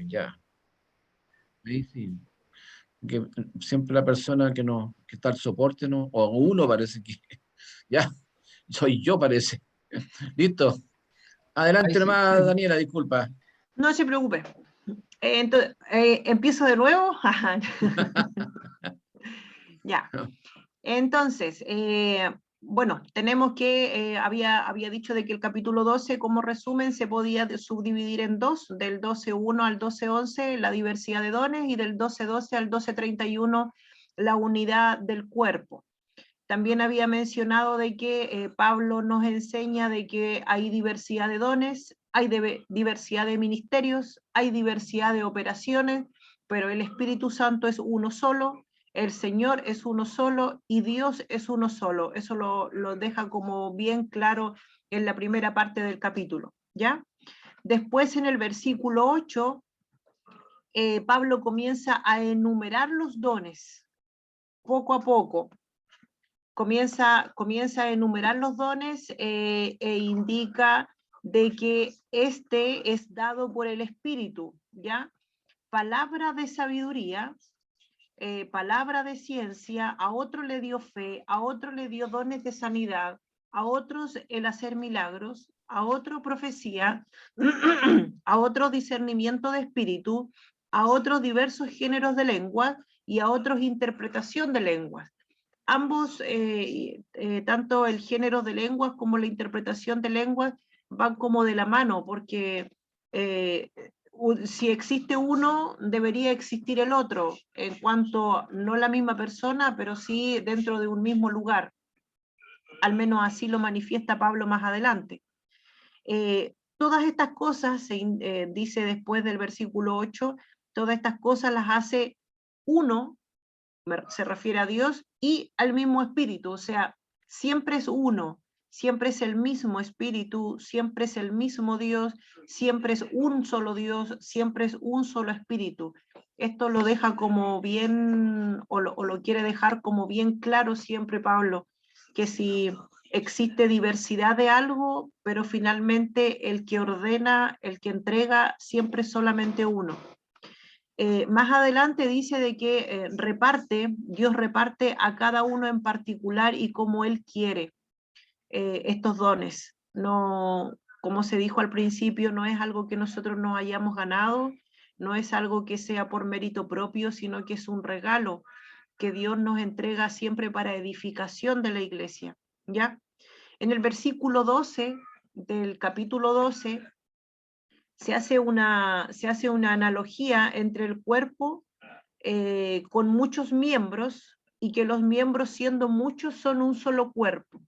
Ya, ahí sí. Que siempre la persona que no, que está al soporte, ¿no? O uno parece que, ya, soy yo parece. Listo. Ahí Adelante sí. nomás, Daniela, disculpa. No se preocupe. Entonces, ¿empiezo de nuevo? Ya. Entonces, bueno, tenemos que, había dicho de que el capítulo 12, como resumen, se podía subdividir en dos, del 12.1 al 12.11, la diversidad de dones, y del 12.12 al 12.31, la unidad del cuerpo. También había mencionado de que Pablo nos enseña de que hay diversidad de dones, hay diversidad de ministerios, hay diversidad de operaciones, pero el Espíritu Santo es uno solo, el Señor es uno solo y Dios es uno solo. Eso lo deja como bien claro en la primera parte del capítulo, ¿ya? Después en el versículo 8, Pablo comienza a enumerar los dones poco a poco. Comienza a enumerar los dones e indica de que este es dado por el Espíritu, ¿ya? Palabra de sabiduría, palabra de ciencia, a otro le dio fe, a otro le dio dones de sanidad, a otros el hacer milagros, a otro profecía, a otro discernimiento de espíritu, a otros diversos géneros de lengua y a otros interpretación de lenguas. Ambos, tanto el género de lenguas como la interpretación de lenguas, van como de la mano, porque si existe uno, debería existir el otro, en cuanto no la misma persona, pero sí dentro de un mismo lugar. Al menos así lo manifiesta Pablo más adelante. Todas estas cosas, dice después del versículo 8, todas estas cosas las hace uno, se refiere a Dios, y al mismo espíritu, o sea, siempre es uno, siempre es el mismo espíritu, siempre es el mismo Dios, siempre es un solo Dios, siempre es un solo espíritu. Esto lo deja como bien, o lo quiere dejar como bien claro siempre Pablo, que si existe diversidad de algo, pero finalmente el que ordena, el que entrega, siempre es solamente uno. Más adelante dice de que Dios reparte a cada uno en particular y como Él quiere estos dones. No, como se dijo al principio, no es algo que nosotros nos hayamos ganado, no es algo que sea por mérito propio, sino que es un regalo que Dios nos entrega siempre para edificación de la iglesia. ¿Ya? En el versículo 12 del capítulo 12 se hace una analogía entre el cuerpo con muchos miembros y que los miembros siendo muchos son un solo cuerpo.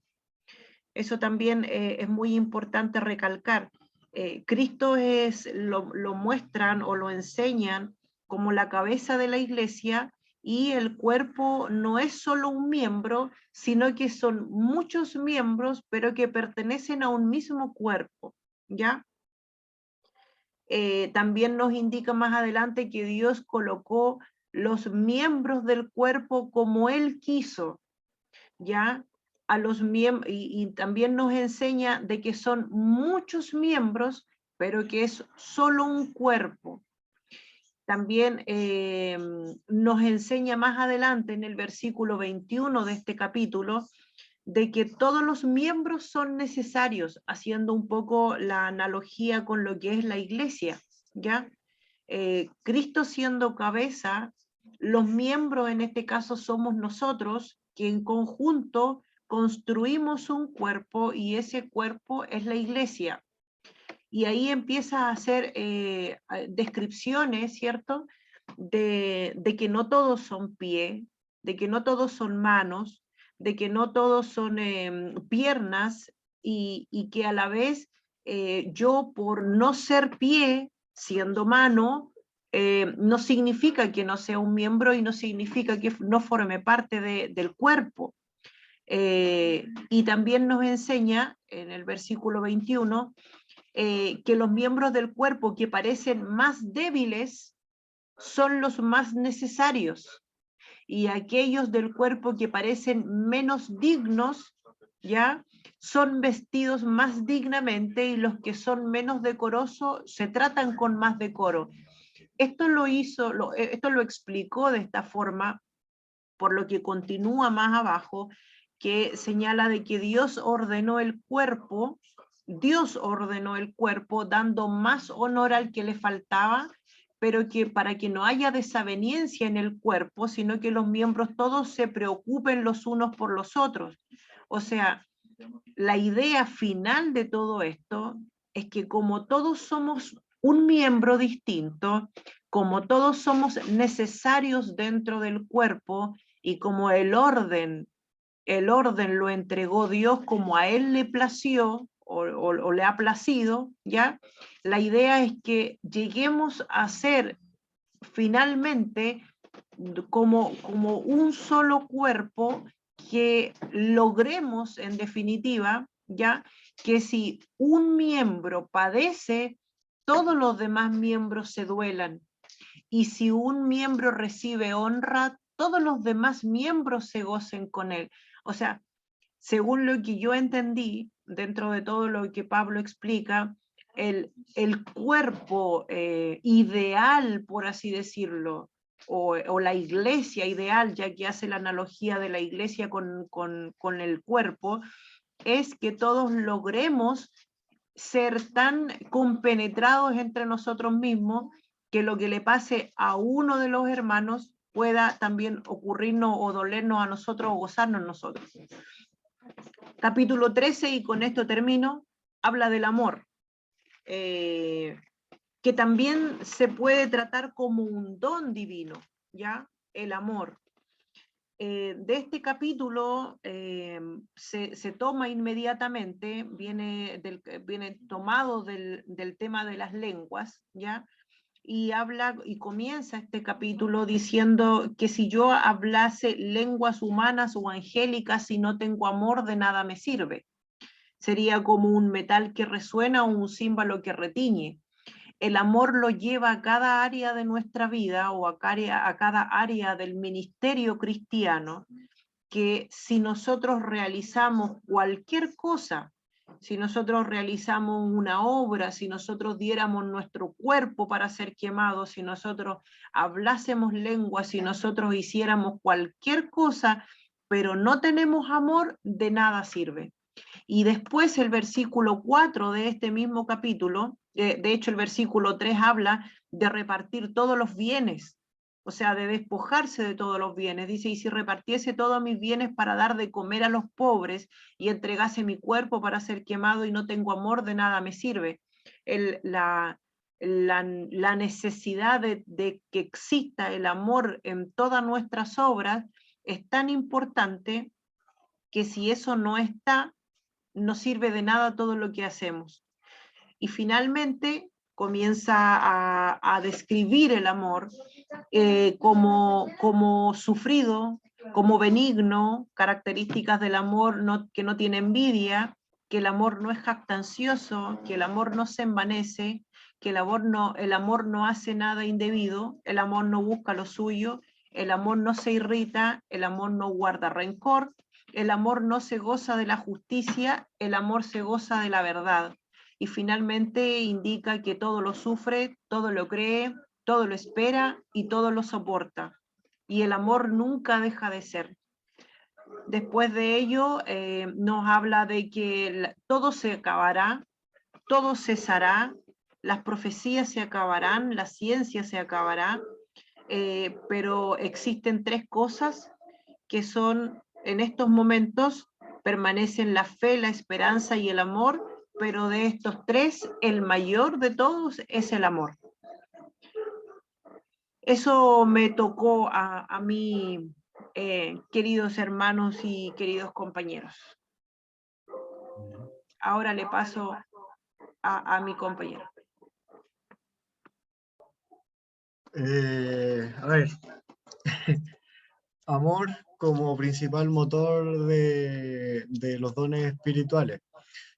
Eso también es muy importante recalcar. Cristo lo muestran o lo enseñan como la cabeza de la iglesia y el cuerpo no es solo un miembro, sino que son muchos miembros, pero que pertenecen a un mismo cuerpo, ¿ya? También nos indica más adelante que Dios colocó los miembros del cuerpo como Él quiso, ¿ya? A los y también nos enseña de que son muchos miembros, pero que es solo un cuerpo. También nos enseña más adelante en el versículo 21 de este capítulo de que todos los miembros son necesarios, haciendo un poco la analogía con lo que es la iglesia, ¿ya? Cristo siendo cabeza, los miembros en este caso somos nosotros, que en conjunto construimos un cuerpo y ese cuerpo es la iglesia. Y ahí empieza a hacer descripciones, ¿cierto? De que no todos son pie, de que no todos son manos, de que no todos son piernas y que a la vez yo por no ser pie, siendo mano, no significa que no sea un miembro y no significa que no forme parte del cuerpo. Y también nos enseña en el versículo 21 que los miembros del cuerpo que parecen más débiles son los más necesarios y aquellos del cuerpo que parecen menos dignos, ¿ya? Son vestidos más dignamente y los que son menos decorosos se tratan con más decoro. esto esto lo explicó de esta forma, por lo que continúa más abajo, que señala de que Dios ordenó el cuerpo dando más honor al que le faltaba, pero que para que no haya desaveniencia en el cuerpo, sino que los miembros todos se preocupen los unos por los otros. O sea, la idea final de todo esto es que como todos somos un miembro distinto, como todos somos necesarios dentro del cuerpo y como el orden lo entregó Dios como a él le plació o le ha placido, ¿ya? La idea es que lleguemos a ser finalmente como un solo cuerpo, que logremos en definitiva, ¿ya? Que si un miembro padece, todos los demás miembros se duelan. Y si un miembro recibe honra, todos los demás miembros se gocen con él. O sea, según lo que yo entendí, dentro de todo lo que Pablo explica, el cuerpo ideal, por así decirlo, o la iglesia ideal, ya que hace la analogía de la iglesia con el cuerpo, es que todos logremos ser tan compenetrados entre nosotros mismos que lo que le pase a uno de los hermanos pueda también ocurrirnos o dolernos a nosotros o gozarnos nosotros. Capítulo 13, y con esto termino, habla del amor, que también se puede tratar como un don divino, ¿ya? El amor. De este capítulo se toma inmediatamente, viene tomado del tema de las lenguas, ¿ya? Y habla y comienza este capítulo diciendo que si yo hablase lenguas humanas o angélicas, si no tengo amor, de nada me sirve. Sería como un metal que resuena o un címbalo que retiñe. El amor lo lleva a cada área de nuestra vida o a cada área del ministerio cristiano, que si nosotros realizamos cualquier cosa, si nosotros realizamos una obra, si nosotros diéramos nuestro cuerpo para ser quemado, si nosotros hablásemos lengua, si nosotros hiciéramos cualquier cosa, pero no tenemos amor, de nada sirve. Y después el versículo 4 de este mismo capítulo, de hecho el versículo 3 habla de repartir todos los bienes, o sea, de despojarse de todos los bienes. Dice, y si repartiese todos mis bienes para dar de comer a los pobres y entregase mi cuerpo para ser quemado y no tengo amor, de nada me sirve. La necesidad de que exista el amor en todas nuestras obras es tan importante que si eso no está, no sirve de nada todo lo que hacemos. Y finalmente comienza a describir el amor como sufrido, como benigno, características del amor que no tiene envidia, que el amor no es jactancioso, que el amor no se envanece, que el amor no hace nada indebido, el amor no busca lo suyo, el amor no se irrita, el amor no guarda rencor, el amor no se goza de la justicia, el amor se goza de la verdad. Y finalmente indica que todo lo sufre, todo lo cree, todo lo espera y todo lo soporta. Y el amor nunca deja de ser. Después de ello, nos habla de que todo se acabará, todo cesará, las profecías se acabarán, la ciencia se acabará, pero existen tres cosas que son, en estos momentos, permanecen la fe, la esperanza y el amor, pero de estos tres, el mayor de todos es el amor. Eso me tocó a mí, queridos hermanos y queridos compañeros. Ahora le paso a mi compañero. A ver, amor como principal motor de los dones espirituales.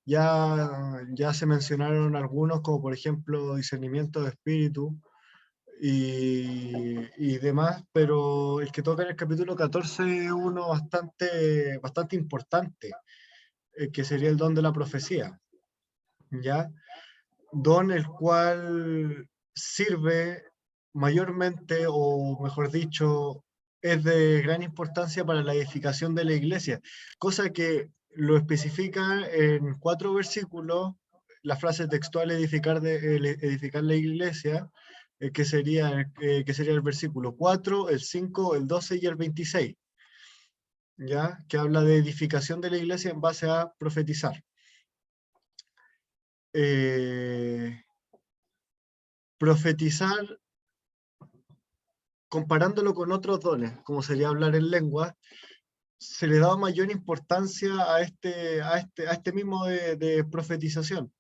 Ya se mencionaron algunos, como por ejemplo discernimiento de espíritu y demás, pero el que toca en el capítulo 14 es uno bastante importante, que sería el don de la profecía, ¿ya? Don el cual sirve mayormente, o mejor dicho, es de gran importancia para la edificación de la iglesia, cosa que lo especifica en 4 versículos, la frase textual edificar la iglesia, que sería el versículo 4, el 5, el 12 y el 26, ¿ya? Que habla de edificación de la iglesia en base a profetizar. Profetizar, comparándolo con otros dones, como sería hablar en lengua, se le da mayor importancia a este mismo de profetización.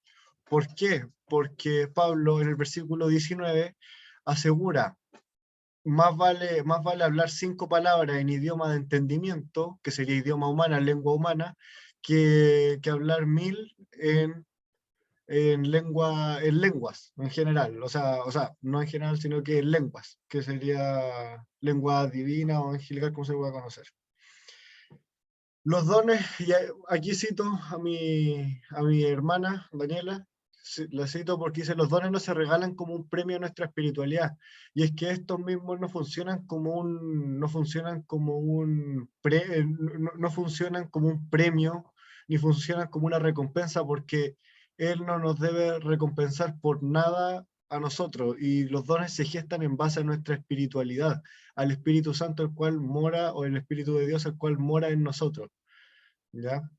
¿Por qué? Porque Pablo en el versículo 19 asegura, más vale hablar 5 palabras en idioma de entendimiento, que sería idioma humana, lengua humana, que hablar 1000 en lenguas en general, o sea, no en general, sino que en lenguas, que sería lengua divina o angelical, como se pueda conocer. Los dones, y aquí cito a mi hermana, Daniela, la cito porque dice, los dones no se regalan como un premio a nuestra espiritualidad, y es que estos mismos no funcionan como no funcionan como no funcionan como un premio, ni funcionan como una recompensa, porque Él no nos debe recompensar por nada a nosotros, y los dones se gestan en base a nuestra espiritualidad, al Espíritu Santo el cual mora, o el Espíritu de Dios el cual mora en nosotros, ¿ya?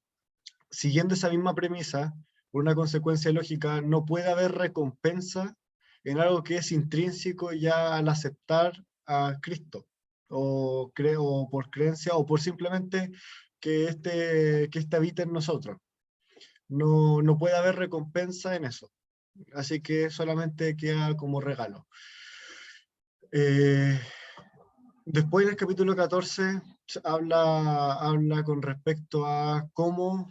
Siguiendo esa misma premisa, por una consecuencia lógica, no puede haber recompensa en algo que es intrínseco ya al aceptar a Cristo, o por creencia, o por simplemente que este habita en nosotros. No puede haber recompensa en eso. Así que solamente queda como regalo. Después en el capítulo 14 habla con respecto a cómo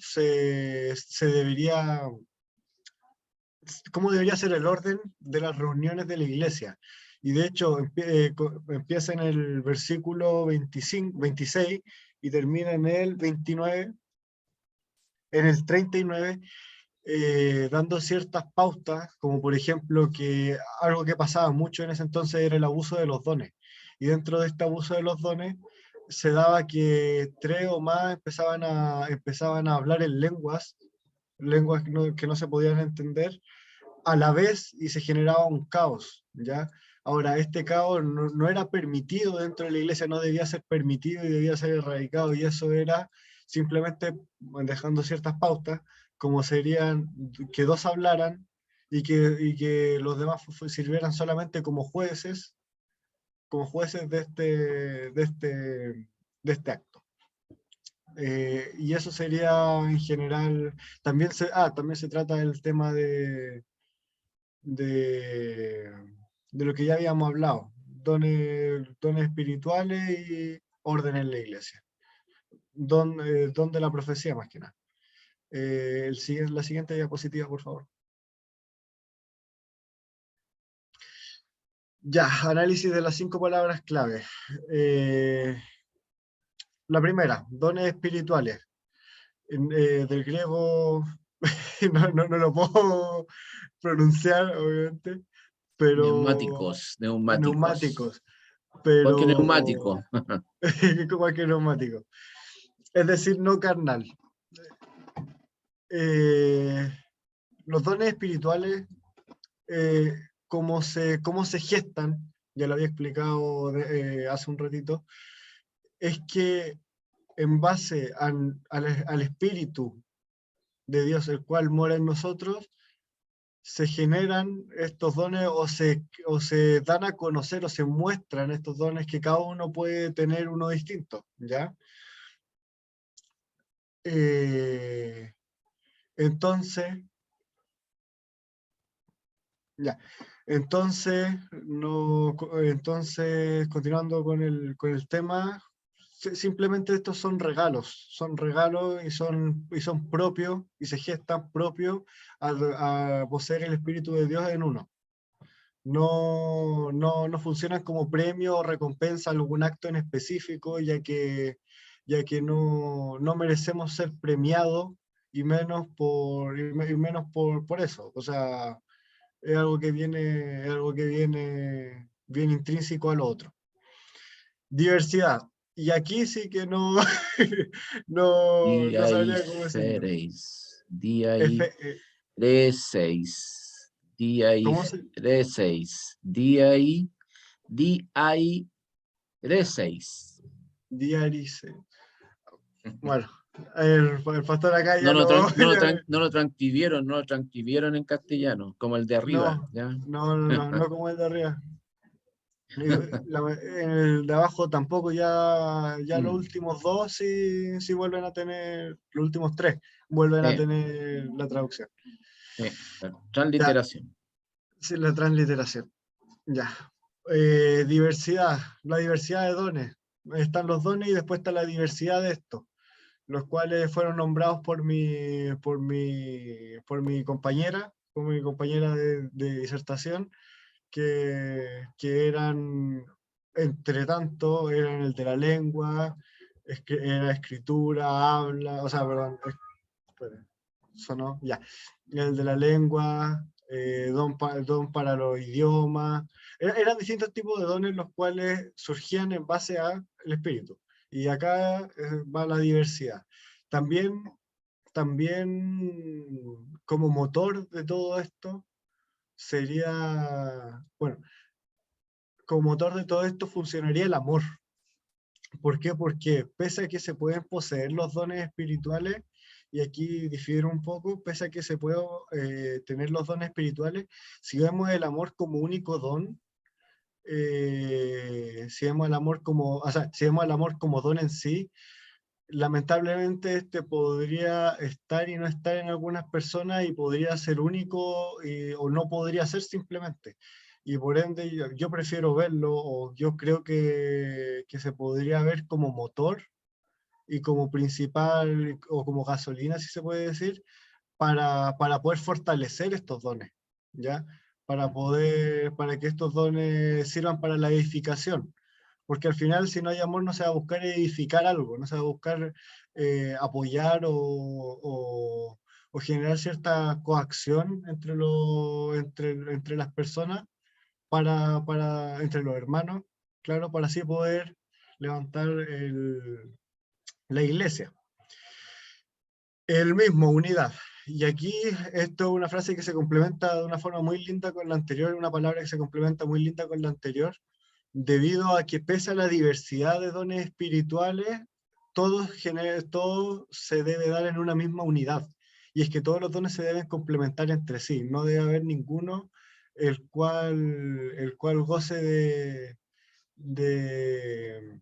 cómo debería ser el orden de las reuniones de la iglesia. Y de hecho empieza en el versículo 26 y termina en el 29, en el 39, dando ciertas pautas, como por ejemplo que algo que pasaba mucho en ese entonces era el abuso de los dones. Y dentro de este abuso de los dones se daba que 3 o más empezaban a hablar en lenguas que no se podían entender a la vez, y se generaba un caos, ¿ya? Ahora, este caos no era permitido dentro de la iglesia, no debía ser permitido y debía ser erradicado, y eso era simplemente dejando ciertas pautas, como serían que 2 hablaran y que los demás sirvieran solamente como jueces de este acto. Y eso sería en general, también se trata del tema de, de lo que ya habíamos hablado, dones espirituales y orden en la iglesia, don de la profecía más que nada. La siguiente diapositiva, por favor. Ya, análisis de las 5 palabras clave. La primera, dones espirituales. Del griego, no lo puedo pronunciar, obviamente, pero Neumáticos. pero Cualquier neumático. cualquier neumático. Es decir, no carnal. Los dones espirituales, cómo se gestan, ya lo había explicado hace un ratito, es que en base al Espíritu de Dios, el cual mora en nosotros, se generan estos dones o se dan a conocer o se muestran estos dones, que cada uno puede tener uno distinto, ¿ya? Entonces, ya. Entonces, continuando con el tema, simplemente estos son regalos y son propios, y se gestan propios a poseer el Espíritu de Dios en uno. No funcionan como premio o recompensa a algún acto en específico, ya que no merecemos ser premiados, y menos por eso. O sea, es algo que viene bien intrínseco al otro. Diversidad. Y aquí sí que no, no sabría cómo decirlo. Día F, y 3-6. Día y ¿cómo se? 3-6. Día y 3-6. Diarice. Bueno, el pastor acá No ya lo, lo... no lo transcribieron en castellano, como el de arriba, No, ¿ya? no como el de arriba. En el de abajo tampoco, ya los últimos dos sí vuelven a tener, los últimos tres vuelven a tener la traducción. La Ya, transliteración. sí, la transliteración. Ya. Diversidad, la diversidad de dones. Están los dones y después está la diversidad de estos, los cuales fueron nombrados por mi compañera de disertación, que eran, entre tanto, eran el de la lengua, era escritura, habla, o sea, perdón, espera, sonó, ya, el de la lengua, don para los idiomas, eran distintos tipos de dones los cuales surgían en base al espíritu. Y acá va la diversidad. También, también como motor de todo esto sería, bueno, como motor de todo esto funcionaría el amor. ¿Por qué? Porque pese a que se pueden poseer los dones espirituales, y aquí difiero un poco, pese a que se pueden tener los dones espirituales, si vemos el amor como único don, si vemos el amor como, o sea, si vemos el amor como don en sí, lamentablemente este podría estar y no estar en algunas personas y podría ser único o no podría ser simplemente. Y por ende yo prefiero verlo, o yo creo que se podría ver como motor y como principal o como gasolina, si se puede decir, para poder fortalecer estos dones, ¿ya? Para que estos dones sirvan para la edificación. Porque al final, si no hay amor, no se va a buscar edificar algo, no se va a buscar apoyar o generar cierta coacción entre las personas, entre los hermanos, claro, para así poder levantar la iglesia. El mismo, unidad. Y aquí esto es una frase que se complementa de una forma muy linda con la anterior, una palabra que se complementa muy linda con la anterior, debido a que pese a la diversidad de dones espirituales, todo se debe dar en una misma unidad. Y es que todos los dones se deben complementar entre sí. No debe haber ninguno el cual goce de,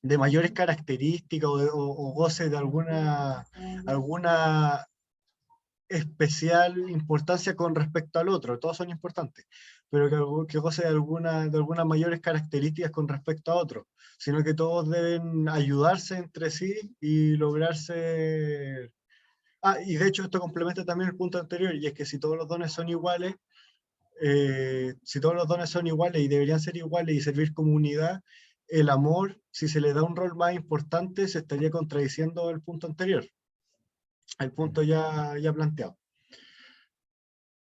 de mayores características o goce de alguna especial importancia con respecto al otro. Todos son importantes, pero que goce de algunas mayores características con respecto a otro, sino que todos deben ayudarse entre sí y lograrse... Ah, y de hecho esto complementa también el punto anterior, y es que si todos los dones son iguales, si todos los dones son iguales y deberían ser iguales y servir como unidad, el amor, si se le da un rol más importante, se estaría contradiciendo el punto anterior, el punto ya planteado.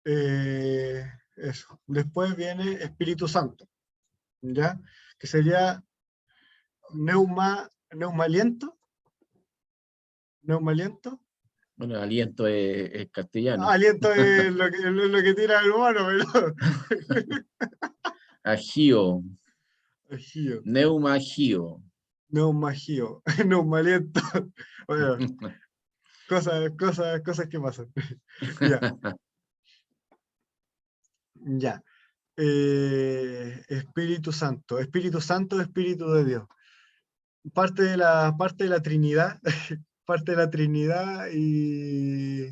Eso. Después viene Espíritu Santo, ¿ya? Que sería neumaliento, neumaliento. Bueno, aliento es castellano. Aliento es lo que tira el humano, pero... Agio, Agío, neumagio. neumagío, neumaliento. Bueno, cosas que pasan. Ya, ya. Espíritu Santo, Espíritu de Dios. Parte de la Trinidad, parte de la Trinidad y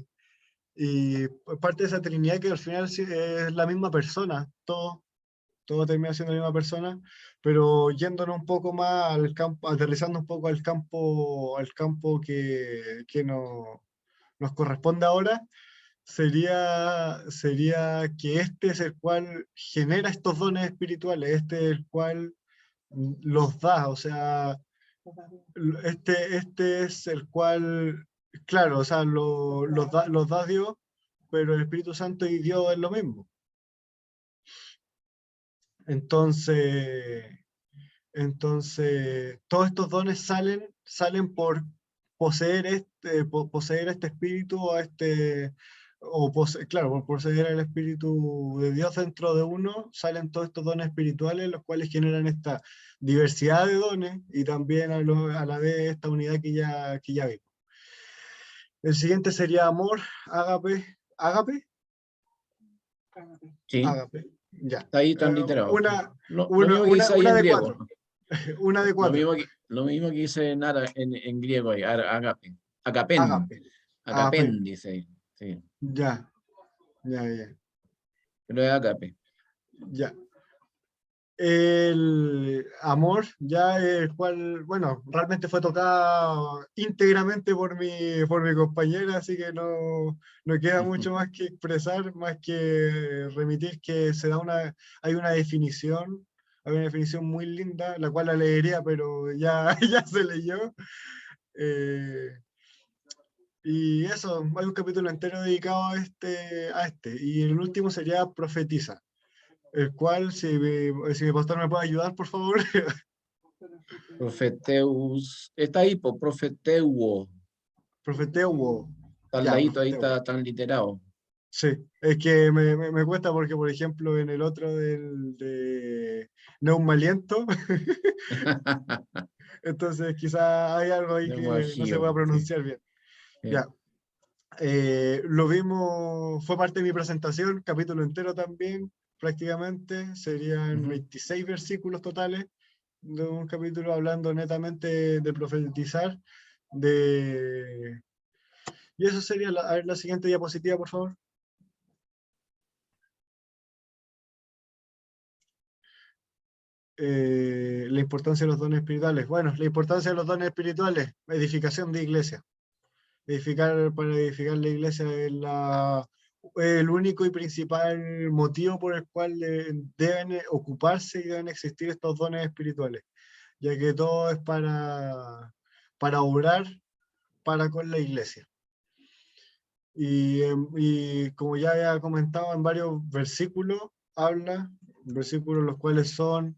parte de esa Trinidad que al final sí es la misma persona, todo termina siendo la misma persona, pero yéndonos un poco más al campo, aterrizando un poco al campo que nos corresponde ahora, sería que este es el cual genera estos dones espirituales, este es el cual los da, o sea, este es el cual, claro, o sea, los da Dios, pero el Espíritu Santo y Dios es lo mismo. Entonces, todos estos dones salen por poseer poseer este espíritu, claro, por poseer el espíritu de Dios dentro de uno, salen todos estos dones espirituales, los cuales generan esta diversidad de dones y también a la vez esta unidad que ya vimos. El siguiente sería amor, ágape. ¿Ágape? Sí, Ágape, ya. está ahí transliterado. Una, Lo mismo que dice ahí una en de griego. 4. Una de 4. Lo mismo que dice en griego ahí, agape. Agapen. Ágape. Agapen, dice ahí. Sí, Ya. pero es agape. Ya. El amor, ya el cual, bueno, realmente fue tocado íntegramente por mi compañera, así que no queda mucho más que expresar, más que remitir que hay una definición muy linda, la cual la leería, pero ya, ya se leyó. Y eso, hay un capítulo entero dedicado a este. Y el último sería profetiza, el cual, si mi pastor me puede ayudar, por favor. Profeteus. Está ahí, por profeteuo. Profeteuo. Está al Ya, ladito, ahí profeteuo. está tan literado. Sí, es que me cuesta porque, por ejemplo, en el otro de Neumaliento, entonces quizá hay algo ahí que no se Neumajío, pueda sí. pronunciar bien. Sí. Ya. Lo vimos, fue parte de mi presentación, capítulo entero también, prácticamente. Serían 26 versículos totales de un capítulo hablando netamente de profetizar. Y eso sería, a ver, la siguiente diapositiva, por favor. La importancia de los dones espirituales. Bueno, la importancia de los dones espirituales, edificación de iglesia. Para edificar la iglesia es el único y principal motivo por el cual deben ocuparse y deben existir estos dones espirituales, ya que todo es para obrar para con la iglesia. Y como ya había comentado en varios versículos, versículos los cuales son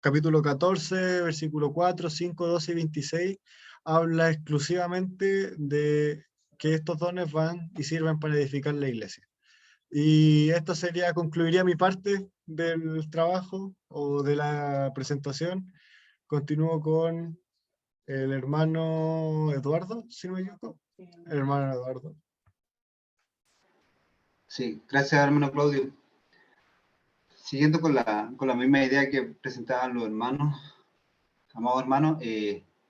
capítulo 14, versículo 4, 5, 12 y 26, habla exclusivamente de que estos dones van y sirven para edificar la iglesia. Y esto concluiría mi parte del trabajo o de la presentación. Continúo con el hermano Eduardo, si no me equivoco. El hermano Eduardo. Sí, gracias hermano Claudio. Siguiendo con la misma idea que presentaban los hermanos, amados hermanos,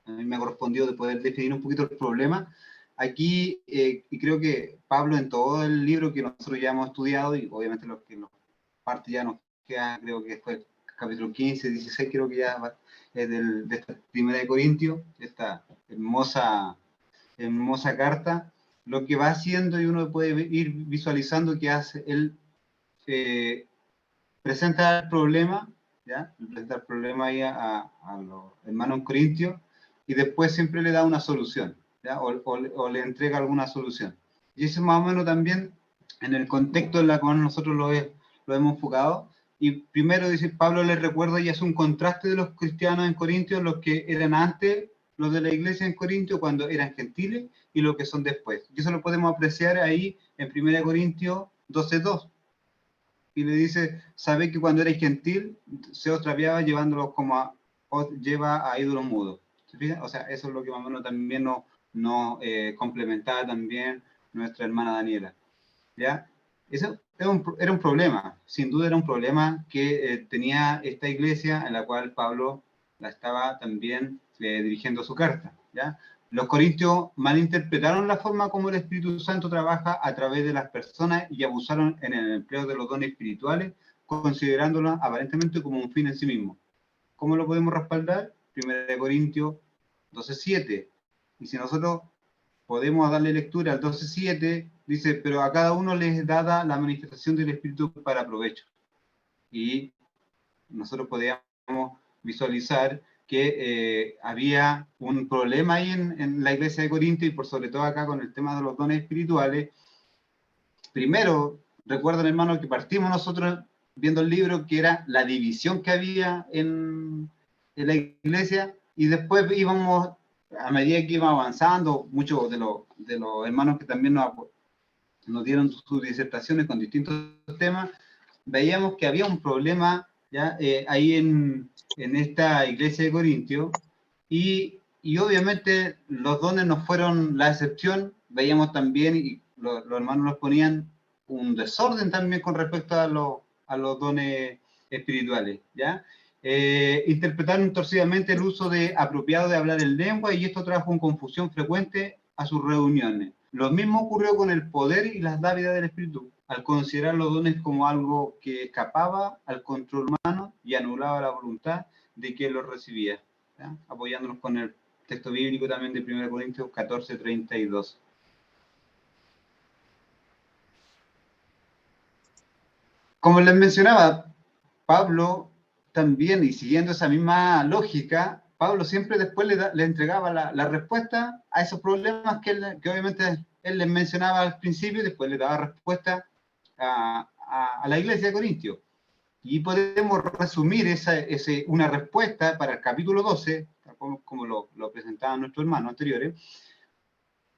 a mí me ha correspondido de poder definir un poquito el problema. Aquí, y creo que Pablo en todo el libro que nosotros ya hemos estudiado, y obviamente lo que nos parte ya nos queda, creo que fue el capítulo 15, 16, creo que ya es de esta primera de Corintios, esta hermosa carta, lo que va haciendo y uno puede ir visualizando que hace él, presenta el problema, ¿ya? Presenta el problema ahí a los hermanos corintios y después siempre le da una solución, ¿ya? O le entrega alguna solución. Y eso más o menos también en el contexto en el cual nosotros lo hemos enfocado. Y primero dice, Pablo les recuerda y hace un contraste de los cristianos en Corintios, los que eran antes, los de la iglesia en Corintios, cuando eran gentiles, y lo que son después. Y eso lo podemos apreciar ahí en 1 Corintios 12:2. Y le dice, sabe que cuando eres gentil, se os traviaba llevándolos os lleva a ídolos mudos. ¿Se fijan? O sea, eso es lo que más o menos también nos complementaba también nuestra hermana Daniela. ¿Ya? Eso era un problema, sin duda era un problema que tenía esta iglesia en la cual Pablo la estaba también dirigiendo su carta. ¿Ya? Los corintios malinterpretaron la forma como el Espíritu Santo trabaja a través de las personas y abusaron en el empleo de los dones espirituales, considerándolos aparentemente como un fin en sí mismo. ¿Cómo lo podemos respaldar? 1 Corintios 12:7. Y si nosotros podemos darle lectura al 12:7, dice, pero a cada uno les es dada la manifestación del Espíritu para provecho. Y nosotros podíamos visualizar que había un problema ahí en la iglesia de Corinto y por sobre todo acá con el tema de los dones espirituales. Primero, recuerden hermanos que partimos nosotros viendo el libro, que era la división que había en la iglesia, y después íbamos, a medida que íbamos avanzando, muchos de los hermanos que también nos dieron sus disertaciones con distintos temas, veíamos que había un problema ¿ya? Ahí en esta iglesia de Corintio, y obviamente los dones no fueron la excepción. Veíamos también, y los hermanos nos ponían un desorden también con respecto a los dones espirituales, ¿ya? Interpretaron torcidamente el uso apropiado de hablar en lengua, y esto trajo una confusión frecuente a sus reuniones. Lo mismo ocurrió con el poder y las dávidas del Espíritu, al considerar los dones como algo que escapaba al control humano y anulaba la voluntad de quien los recibía, ¿ya? Apoyándonos con el texto bíblico también de 1 Corintios 14:32. Como les mencionaba, Pablo también, y siguiendo esa misma lógica, Pablo siempre después le entregaba la respuesta a esos problemas que obviamente él les mencionaba al principio, y después le daba respuesta a la iglesia de Corintio. Y podemos resumir una respuesta para el capítulo 12, como lo presentaban nuestros hermanos anteriores,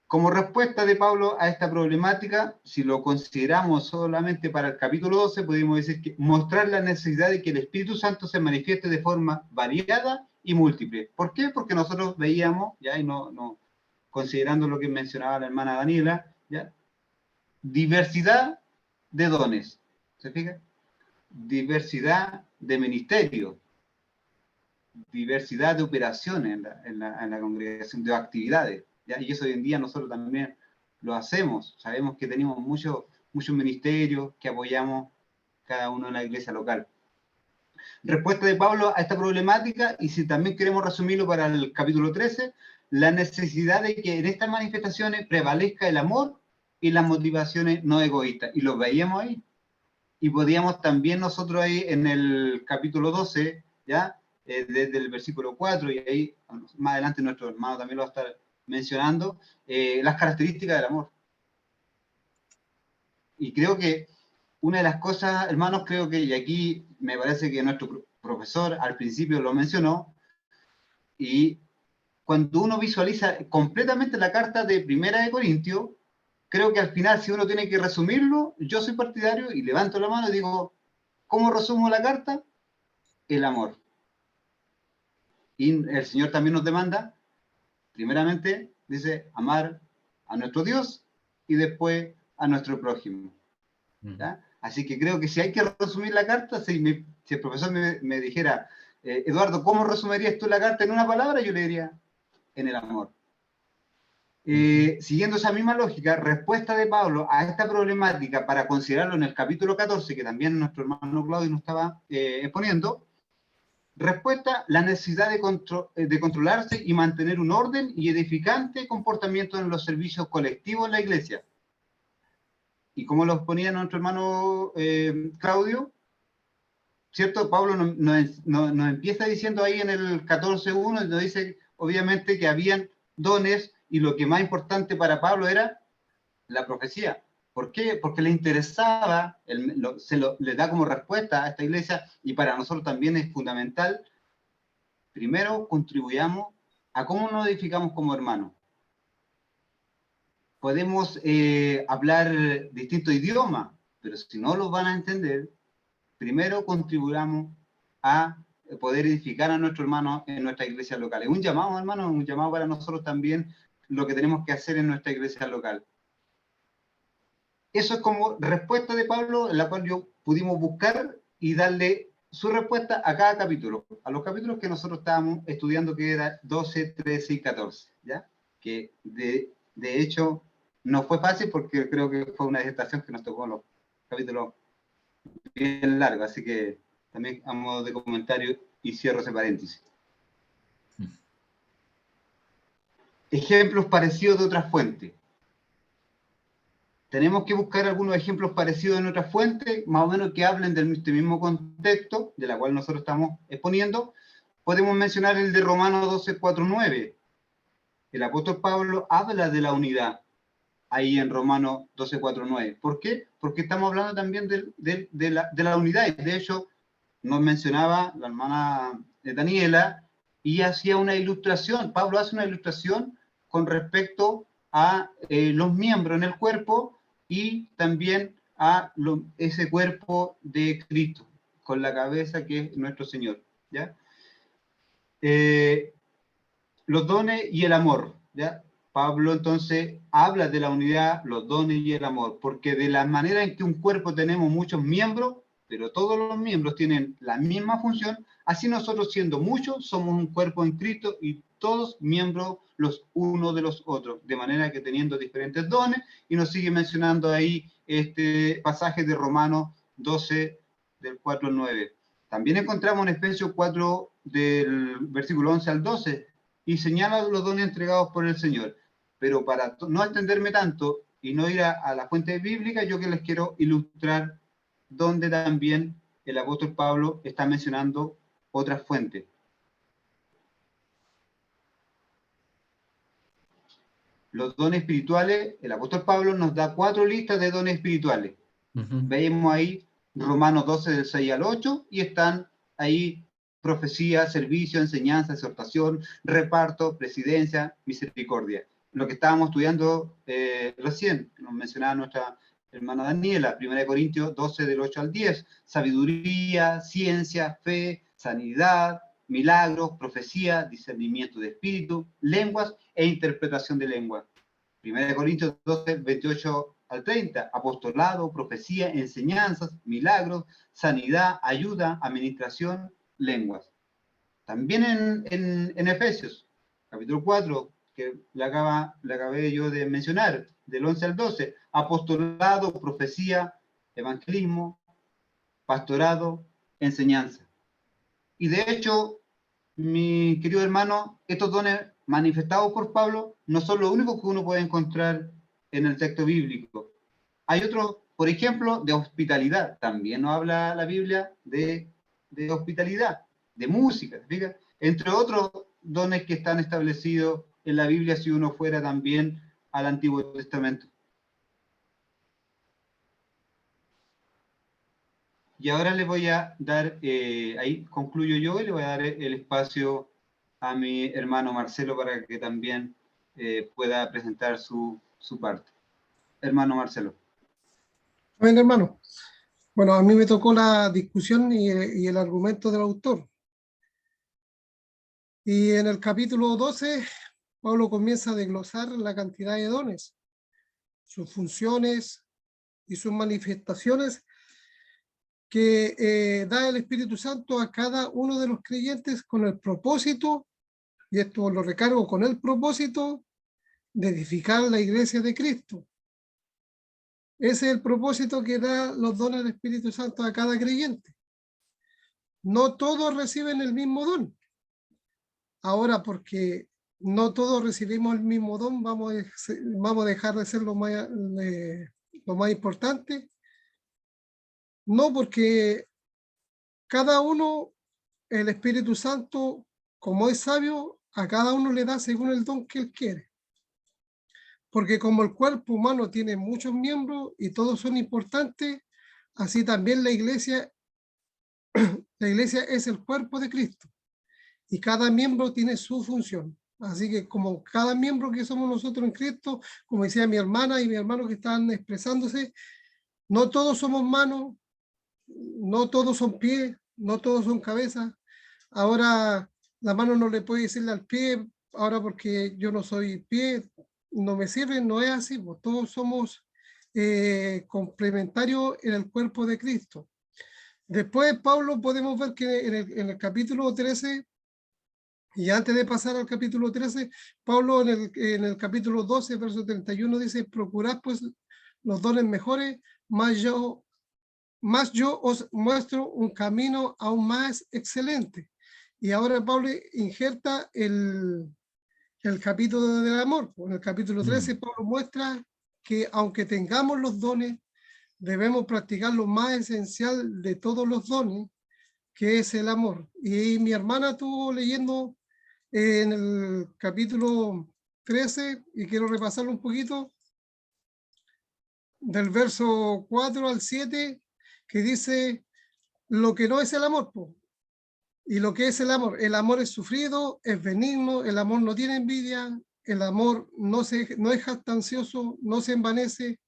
como respuesta de Pablo a esta problemática. Si lo consideramos solamente para el capítulo 12, podemos decir que mostrar la necesidad de que el Espíritu Santo se manifieste de forma variada y múltiple. ¿Por qué? Porque nosotros veíamos, ya, y no considerando lo que mencionaba la hermana Daniela, ya, diversidad de dones, ¿se fija? Diversidad de ministerios, diversidad de operaciones en la congregación, de actividades, ¿ya? Y eso hoy en día nosotros también lo hacemos. Sabemos que tenemos muchos ministerios que apoyamos cada uno en la iglesia local. Respuesta de Pablo a esta problemática, y si también queremos resumirlo para el capítulo 13, la necesidad de que en estas manifestaciones prevalezca el amor y las motivaciones no egoístas. Y lo veíamos ahí. Y podíamos también nosotros ahí en el capítulo 12, ¿ya? Desde el versículo 4, y ahí más adelante nuestro hermano también lo va a estar mencionando, las características del amor. Y creo que una de las cosas, hermanos, creo que, y aquí me parece que nuestro profesor al principio lo mencionó, y cuando uno visualiza completamente la carta de Primera de Corintios, creo que al final, si uno tiene que resumirlo, yo soy partidario y levanto la mano y digo, ¿cómo resumo la carta? El amor. Y el Señor también nos demanda, primeramente, dice, amar a nuestro Dios y después a nuestro prójimo. ¿Ya? Así que creo que si hay que resumir la carta, si el profesor me dijera, Eduardo, ¿cómo resumirías tú la carta en una palabra? Yo le diría, en el amor. Siguiendo esa misma lógica, respuesta de Pablo a esta problemática para considerarlo en el capítulo 14, que también nuestro hermano Claudio nos estaba exponiendo, respuesta, la necesidad de controlarse y mantener un orden y edificante comportamiento en los servicios colectivos en la iglesia. Y como lo exponía nuestro hermano Claudio, ¿cierto? Pablo nos empieza diciendo ahí en el 14:1, nos dice obviamente que habían dones, y lo que más importante para Pablo era la profecía. ¿Por qué? Porque le interesaba, le da como respuesta a esta iglesia, y para nosotros también es fundamental. Primero, contribuyamos a cómo nos edificamos como hermanos. Podemos hablar distintos idiomas, pero si no los van a entender, primero contribuyamos a poder edificar a nuestros hermanos en nuestra iglesia local. Es un llamado, hermano, un llamado para nosotros también, lo que tenemos que hacer en nuestra iglesia local. Eso es como respuesta de Pablo, en la cual pudimos buscar y darle su respuesta a cada capítulo, a los capítulos que nosotros estábamos estudiando, que era 12, 13 y 14, ¿ya? Que de hecho no fue fácil, porque creo que fue una disertación que nos tocó en los capítulos bien largos, así que también a modo de comentario y cierro ese paréntesis. Ejemplos parecidos de otras fuentes. Tenemos que buscar algunos ejemplos parecidos en otras fuentes, más o menos que hablen del mismo contexto, de la cual nosotros estamos exponiendo. Podemos mencionar el de Romanos 12, 4, 9. El apóstol Pablo habla de la unidad. ahí en Romanos 12, 4, 9. ¿Por qué? Porque estamos hablando también de la unidad. De hecho, nos mencionaba la hermana Daniela y hacía una ilustración. Pablo hace una ilustración con respecto a los miembros en el cuerpo y también a ese cuerpo de Cristo, con la cabeza que es nuestro Señor, ¿ya? Los dones y el amor, ¿ya? Pablo entonces habla de la unidad, los dones y el amor, porque de la manera en que un cuerpo tenemos muchos miembros, pero todos los miembros tienen la misma función, así nosotros siendo muchos somos un cuerpo en Cristo y todos miembros los unos de los otros, de manera que teniendo diferentes dones, y nos sigue mencionando ahí este pasaje de Romanos 12, del 4 al 9. También encontramos en Efesios 4, del versículo 11 al 12, y señala los dones entregados por el Señor. Pero para no extenderme tanto y no ir a la fuente bíblica, yo que les quiero ilustrar donde también el apóstol Pablo está mencionando otras fuentes. Los dones espirituales, el apóstol Pablo nos da 4 listas de dones espirituales. Vemos ahí Romanos 12, del 6 al 8, y están ahí profecía, servicio, enseñanza, exhortación, reparto, presidencia, misericordia. Lo que estábamos estudiando recién, nos mencionaba nuestra hermana Daniela, 1 Corintios 12, del 8 al 10, sabiduría, ciencia, fe, sanidad, milagros, profecía, discernimiento de espíritu, lenguas e interpretación de lenguas. 1 Corintios 12, 28 al 30, apostolado, profecía, enseñanzas, milagros, sanidad, ayuda, administración, lenguas. También en Efesios, capítulo 4, que le acabé yo de mencionar, del 11 al 12, apostolado, profecía, evangelismo, pastorado, enseñanza. Y de hecho, mi querido hermano, estos dones manifestados por Pablo no son los únicos que uno puede encontrar en el texto bíblico. Hay otros, por ejemplo, de hospitalidad. También nos habla la Biblia de hospitalidad, de música, ¿fíjate? Entre otros dones que están establecidos en la Biblia si uno fuera también al Antiguo Testamento. Y ahora le voy a dar, ahí concluyo yo, y le voy a dar el espacio a mi hermano Marcelo para que también pueda presentar su parte. Hermano Marcelo. Bien, hermano. Bueno, a mí me tocó la discusión y el argumento del autor. Y en el capítulo 12, Pablo comienza a desglosar la cantidad de dones, sus funciones y sus manifestaciones que da el Espíritu Santo a cada uno de los creyentes con el propósito, y esto lo recargo, con el propósito de edificar la iglesia de Cristo. Ese es el propósito que da los dones del Espíritu Santo a cada creyente. No todos reciben el mismo don. Ahora, porque no todos recibimos el mismo don, vamos a dejar de ser lo más importante. No, porque cada uno, el Espíritu Santo, como es sabio, a cada uno le da según el don que él quiere. Porque como el cuerpo humano tiene muchos miembros y todos son importantes, así también la iglesia es el cuerpo de Cristo. Y cada miembro tiene su función. Así que como cada miembro que somos nosotros en Cristo, como decía mi hermana y mi hermano que están expresándose, no todos somos manos, no todos son pies, no todos son cabezas. Ahora la mano no le puede decirle al pie, ahora porque yo no soy pie, no me sirve, no es así, pues todos somos complementarios en el cuerpo de Cristo. Después, Pablo, podemos ver que en el capítulo 13, y antes de pasar al capítulo 13, Pablo en el capítulo 12, verso 31 dice, procurad pues los dones mejores, más yo os muestro un camino aún más excelente. Y ahora Pablo injerta el capítulo del amor. En el capítulo 13, Pablo muestra que aunque tengamos los dones, debemos practicar lo más esencial de todos los dones, que es el amor. Y mi hermana estuvo leyendo en el capítulo 13, y quiero repasarlo un poquito, del verso 4 al 7, que dice lo que no es el amor, po. Y lo que es el amor es sufrido, es benigno, el amor no tiene envidia, el amor no es jactancioso, no se envanece,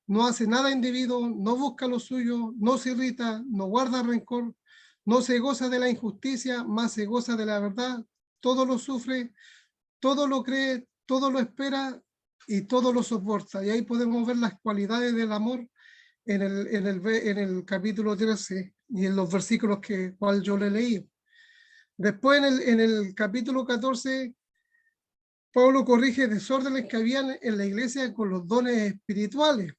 no hace nada indebido, no busca lo suyo, no se irrita, no guarda rencor, no se goza de la injusticia, más se goza de la verdad, todo lo sufre, todo lo cree, todo lo espera y todo lo soporta. Y ahí podemos ver las cualidades del amor en el capítulo 13 y en los versículos cual yo le leí. Después en el capítulo 14, Pablo corrige desórdenes que habían en la iglesia con los dones espirituales.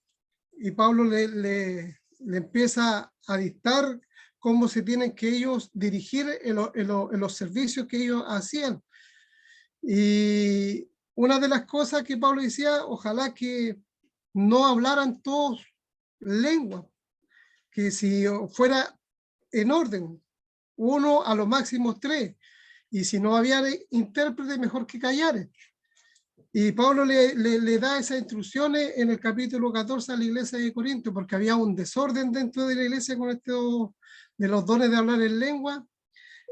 Y Pablo le empieza a dictar cómo se tienen que ellos dirigir en los servicios que ellos hacían. Y una de las cosas que Pablo decía, ojalá que no hablaran todos lengua, que si fuera en orden, 1 a lo máximo 3, y si no había intérprete, mejor que callares. Y Pablo le da esas instrucciones en el capítulo 14 a la iglesia de Corinto, porque había un desorden dentro de la iglesia con esto de los dones de hablar en lengua.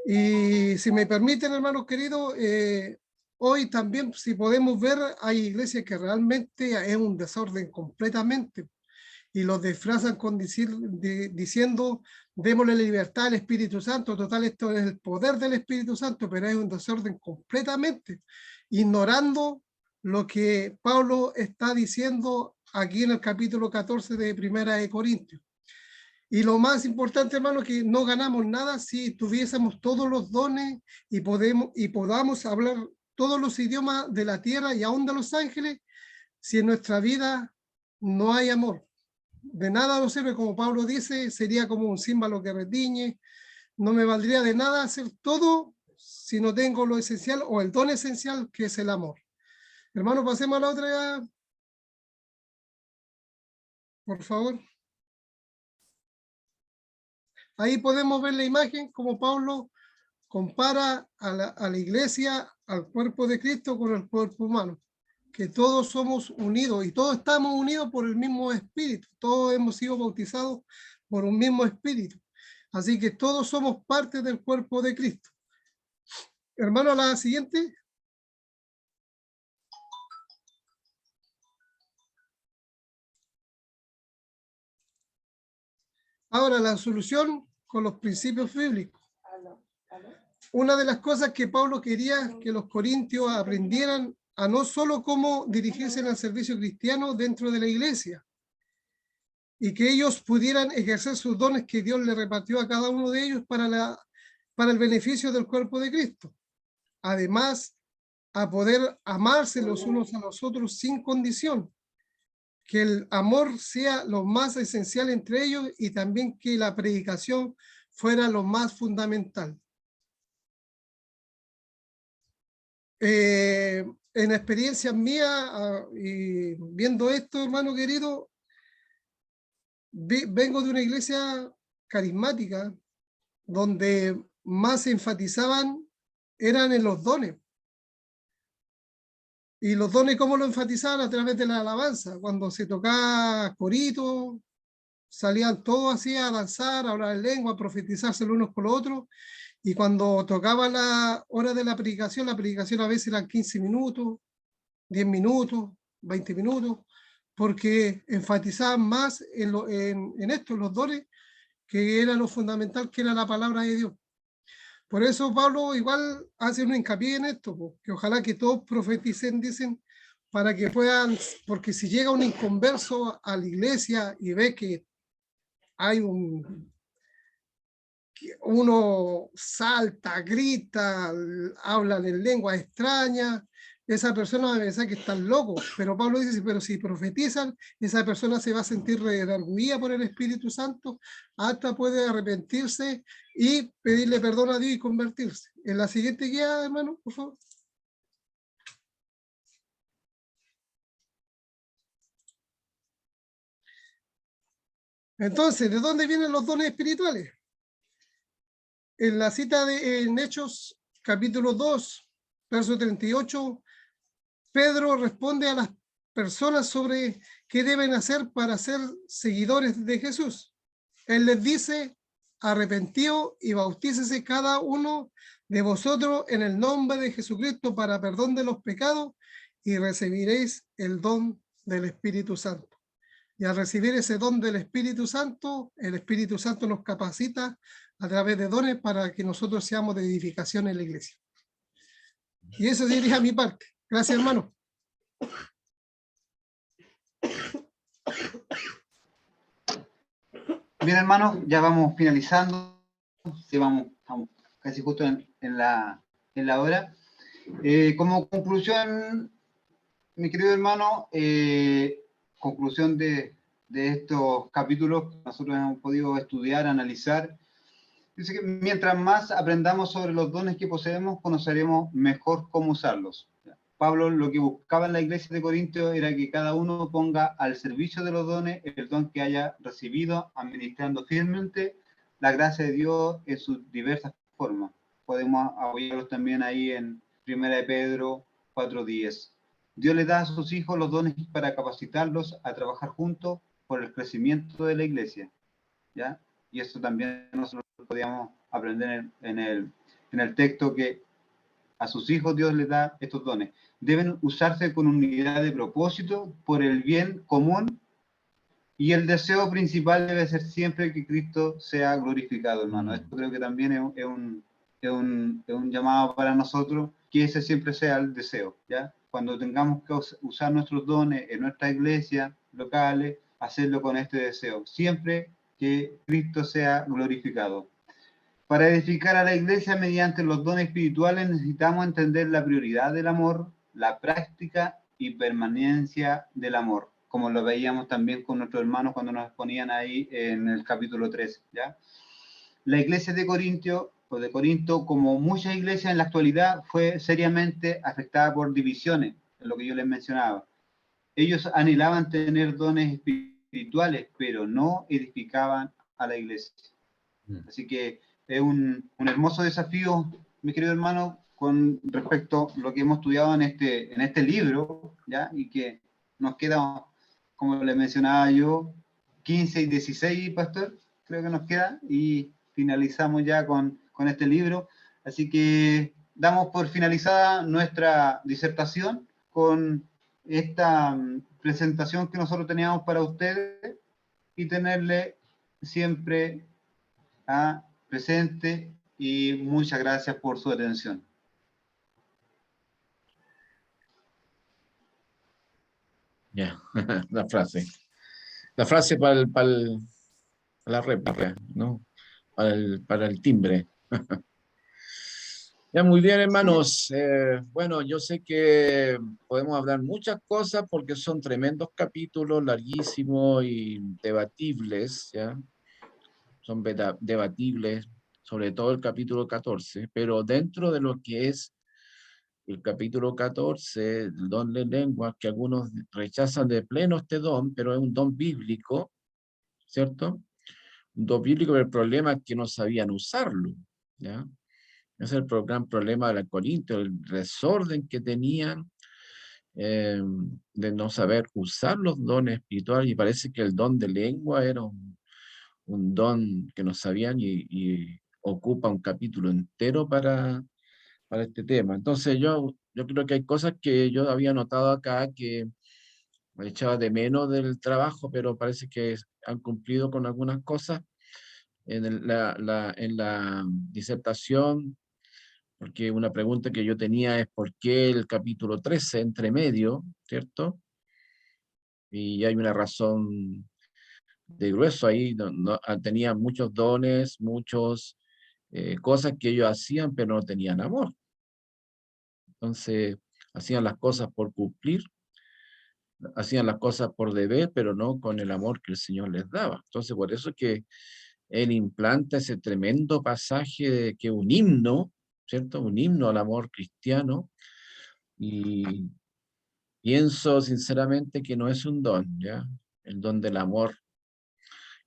Y si me permiten, hermanos queridos, hoy también, si podemos ver, hay iglesias que realmente es un desorden completamente, y los disfrazan diciendo, démosle libertad al Espíritu Santo. Total, esto es el poder del Espíritu Santo, pero es un desorden completamente, ignorando lo que Pablo está diciendo aquí en el capítulo 14 de Primera de Corintios. Y lo más importante, hermano, que no ganamos nada si tuviésemos todos los dones y podamos hablar todos los idiomas de la tierra y aún de los ángeles, si en nuestra vida no hay amor. De nada nos sirve, como Pablo dice, sería como un címbalo que retiñe. No me valdría de nada hacer todo si no tengo lo esencial o el don esencial, que es el amor. Hermano, pasemos a la otra, por favor. Ahí podemos ver la imagen como Pablo compara a la iglesia, al cuerpo de Cristo con el cuerpo humano, que todos somos unidos y todos estamos unidos por el mismo espíritu, todos hemos sido bautizados por un mismo espíritu, así que todos somos parte del cuerpo de Cristo. Hermano, la siguiente. Ahora, la solución con los principios bíblicos. Una de las cosas que Pablo quería que los corintios aprendieran a no solo cómo dirigirse al servicio cristiano dentro de la iglesia, y que ellos pudieran ejercer sus dones que Dios le repartió a cada uno de ellos para el beneficio del cuerpo de Cristo. Además, a poder amarse los unos a los otros sin condición, que el amor sea lo más esencial entre ellos y también que la predicación fuera lo más fundamental. En experiencias mías y viendo esto, hermano querido, vengo de una iglesia carismática donde más se enfatizaban eran en los dones. Y los dones, ¿cómo lo enfatizaban? A través de la alabanza. Cuando se tocaba corito, salían todos así a danzar, a hablar en lengua, a profetizarse los unos con los otros. Y cuando tocaba la hora de la predicación a veces eran 15 minutos, 10 minutos, 20 minutos, porque enfatizaban más en esto, en los dones, que era lo fundamental, que era la palabra de Dios. Por eso Pablo igual hace un hincapié en esto, que ojalá que todos profeticen, dicen, para que puedan, porque si llega un inconverso a la iglesia y ve que hay uno salta, grita, hablan en lengua extraña, esa persona va a pensar que están locos, pero Pablo dice, pero si profetizan, esa persona se va a sentir redarguida por el Espíritu Santo, hasta puede arrepentirse y pedirle perdón a Dios y convertirse. En la siguiente guía, hermano, por favor. Entonces, ¿de dónde vienen los dones espirituales? En la cita en Hechos, capítulo 2, verso 38, Pedro responde a las personas sobre qué deben hacer para ser seguidores de Jesús. Él les dice, arrepentíos y bautícese cada uno de vosotros en el nombre de Jesucristo para perdón de los pecados y recibiréis el don del Espíritu Santo. Y al recibir ese don del Espíritu Santo, el Espíritu Santo nos capacita a través de dones para que nosotros seamos de edificación en la iglesia. Y eso sería mi parte. Gracias, hermano. Bien, hermanos, ya vamos finalizando. Sí, estamos casi justo en la hora. Como conclusión, mi querido hermano, conclusión de estos capítulos que nosotros hemos podido estudiar, analizar, dice que mientras más aprendamos sobre los dones que poseemos, conoceremos mejor cómo usarlos. Pablo lo que buscaba en la iglesia de Corintios era que cada uno ponga al servicio de los dones el don que haya recibido, administrando firmemente la gracia de Dios en sus diversas formas. Podemos apoyarlos también ahí en 1 de Pedro 4:10. Dios le da a sus hijos los dones para capacitarlos a trabajar juntos por el crecimiento de la iglesia, ¿ya? Y eso también nosotros podíamos aprender en el texto, que a sus hijos Dios les da estos dones. Deben usarse con unidad de propósito por el bien común, y el deseo principal debe ser siempre que Cristo sea glorificado, hermano. Esto creo que también es un llamado para nosotros, que ese siempre sea el deseo, ¿ya? Cuando tengamos que usar nuestros dones en nuestra iglesia locales, hacerlo con este deseo, siempre que Cristo sea glorificado. Para edificar a la iglesia mediante los dones espirituales necesitamos entender la prioridad del amor, la práctica y permanencia del amor, como lo veíamos también con nuestros hermanos cuando nos exponían ahí en el capítulo 3, ¿ya? La iglesia de Corinto, como muchas iglesias en la actualidad, fue seriamente afectada por divisiones, en lo que yo les mencionaba. Ellos anhelaban tener dones espirituales, pero no edificaban a la iglesia. Así que es un hermoso desafío, mi querido hermano, con respecto a lo que hemos estudiado en este libro, ¿ya? Y que nos queda, como les mencionaba yo, 15 y 16, pastor, creo que nos queda, y finalizamos ya con este libro. Así que damos por finalizada nuestra disertación con esta presentación que nosotros teníamos para ustedes, y tenerle siempre presente, y muchas gracias por su atención. Ya, la frase para la réplica, ¿no? Para el timbre. Ya, muy bien, hermanos. Bueno, yo sé que podemos hablar muchas cosas porque son tremendos capítulos, larguísimos y debatibles, ¿ya? Son debatibles, sobre todo el capítulo 14, pero dentro de lo que es el capítulo 14, el don de lenguas, que algunos rechazan de pleno este don, pero es un don bíblico, ¿cierto? Un don bíblico, pero el problema es que no sabían usarlo, ¿ya? Ese es el gran problema de la Corintios, el desorden que tenían de no saber usar los dones espirituales, y parece que el don de lengua era un don que no sabían, y ocupa un capítulo entero para este tema. Entonces yo creo que hay cosas que yo había notado acá que me echaba de menos del trabajo, pero parece que han cumplido con algunas cosas en la disertación, porque una pregunta que yo tenía es por qué el capítulo 13 entre medio, ¿cierto? Y hay una razón de grueso ahí, tenía muchos dones, muchas cosas que ellos hacían, pero no tenían amor. Entonces, hacían las cosas por cumplir, hacían las cosas por deber, pero no con el amor que el Señor les daba. Entonces, por eso es que Él implanta ese tremendo pasaje que es un himno, ¿cierto? Un himno al amor cristiano, y pienso sinceramente que no es un don, ¿ya? El don del amor.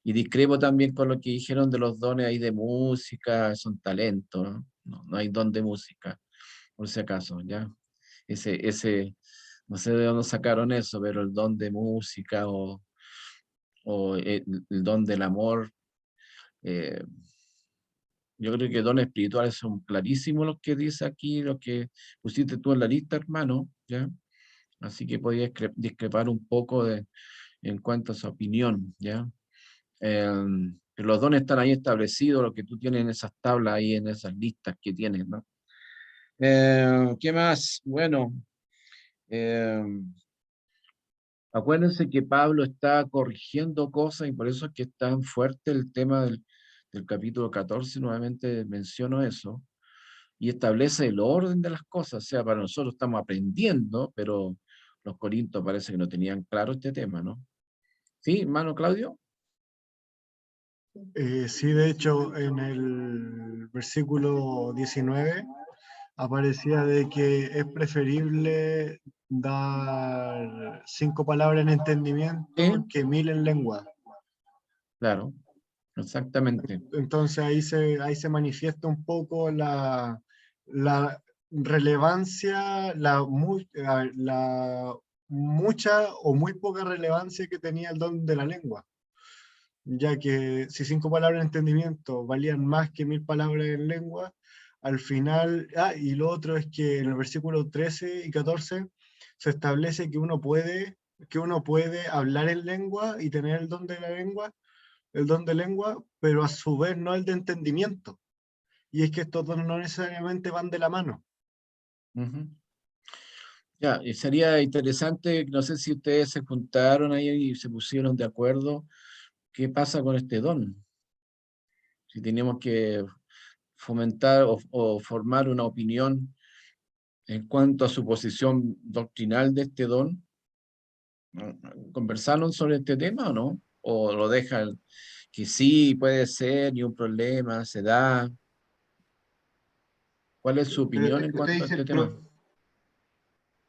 Y discrepo también con lo que dijeron de los dones ahí de música, son talentos, ¿no? No hay don de música, por si acaso, ¿ya? Ese No sé de dónde sacaron eso, pero el don de música o el don del amor. eh, yo creo que dones espirituales son clarísimos los que dice aquí, los que pusiste tú en la lista, hermano, ¿ya? Así que podía discrepar un poco en cuanto a su opinión, ¿ya? Pero los dones están ahí establecidos, lo que tú tienes en esas tablas, ahí en esas listas que tienes, ¿no? ¿Qué más? Bueno, eh, acuérdense que Pablo está corrigiendo cosas y por eso es que es tan fuerte el tema del capítulo 14, nuevamente menciono eso, y establece el orden de las cosas, o sea, para nosotros estamos aprendiendo, pero los corintios parece que no tenían claro este tema, ¿no? ¿Sí, hermano Claudio? Sí, de hecho, en el versículo 19 aparecía de que es preferible dar 5 palabras en Sí, entendimiento que 1000 en lengua. claro, exactamente. Entonces ahí se manifiesta un poco la relevancia, a ver, la mucha o muy poca relevancia que tenía el don de la lengua, ya que si 5 palabras en entendimiento valían más que 1000 palabras en lengua, al final, y lo otro es que en el versículo 13 y 14 se establece que uno puede hablar en lengua y tener el don de la lengua, el don de lengua, pero a su vez no el de entendimiento. Y es que estos dos no necesariamente van de la mano. Ujú. Ya, y sería interesante, no sé si ustedes se juntaron ahí y se pusieron de acuerdo, ¿qué pasa con este don? Si teníamos que fomentar o formar una opinión en cuanto a su posición doctrinal de este don, ¿conversaron sobre este tema o no? ¿O lo dejan que sí, puede ser, ni un problema, se da? ¿Cuál es su Pero opinión en usted cuanto a dice, este tema?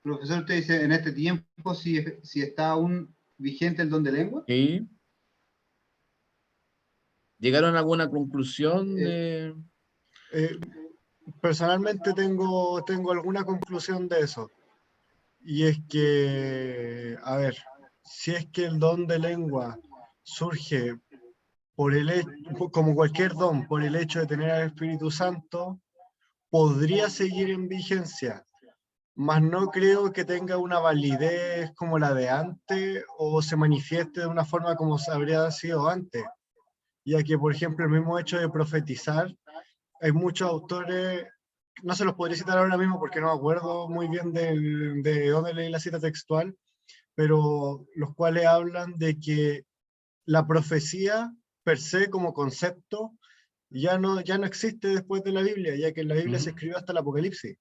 profesor, usted dice, en este tiempo, si está aún vigente el don de lengua. ¿Sí? ¿Llegaron a alguna conclusión Eh, de...? Eh, Personalmente tengo alguna conclusión de eso. Y es que, a ver, si es que el don de lengua surge como cualquier don, por el hecho de tener al Espíritu Santo, podría seguir en vigencia, mas no creo que tenga una validez como la de antes o se manifieste de una forma como habría sido antes, ya que, por ejemplo, el mismo hecho de profetizar, hay muchos autores, no se los podría citar ahora mismo porque no me acuerdo muy bien de dónde leí la cita textual, pero los cuales hablan de que la profecía per se como concepto ya no existe después de la Biblia, ya que en la Biblia se Ujú, escribió hasta el Apocalipsis.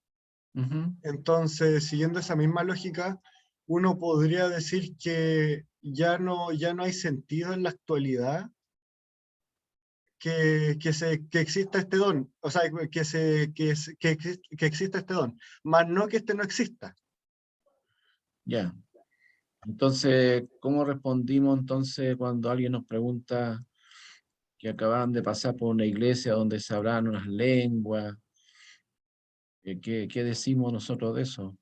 ujú. Entonces, siguiendo esa misma lógica, uno podría decir que ya no hay sentido en la actualidad que exista este don, o sea, que exista este don, más no que este no exista. Ya. Entonces, ¿cómo respondimos entonces cuando alguien nos pregunta que acaban de pasar por una iglesia donde se hablan unas lenguas? ¿Qué decimos nosotros de eso?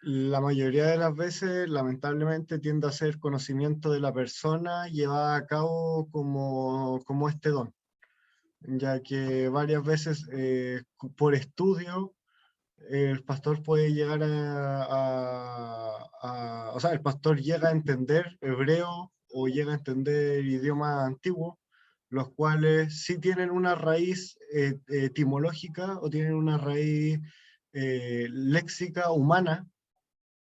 La mayoría de las veces, lamentablemente, tiende a ser conocimiento de la persona llevada a cabo como este don, ya que varias veces por estudio el pastor puede llegar o sea, el pastor llega a entender hebreo o llega a entender idioma antiguo, los cuales sí tienen una raíz etimológica o tienen una raíz léxica humana,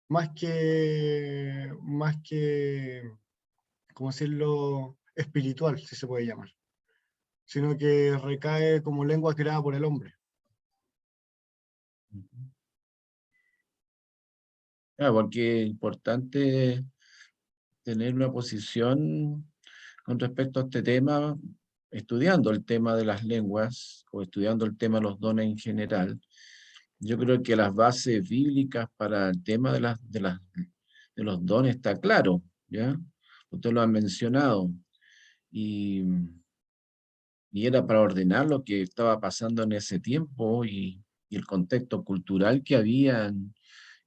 más que, ¿cómo decirlo?, espiritual, si se puede llamar, sino que recae como lengua creada por el hombre. Ujú. Claro, porque es importante tener una posición con respecto a este tema, estudiando el tema de las lenguas o estudiando el tema de los dones en general. Yo creo que las bases bíblicas para el tema de los dones está claro, ¿ya? Ustedes lo han mencionado. Y, y era para ordenar lo que estaba pasando en ese tiempo y el contexto cultural que había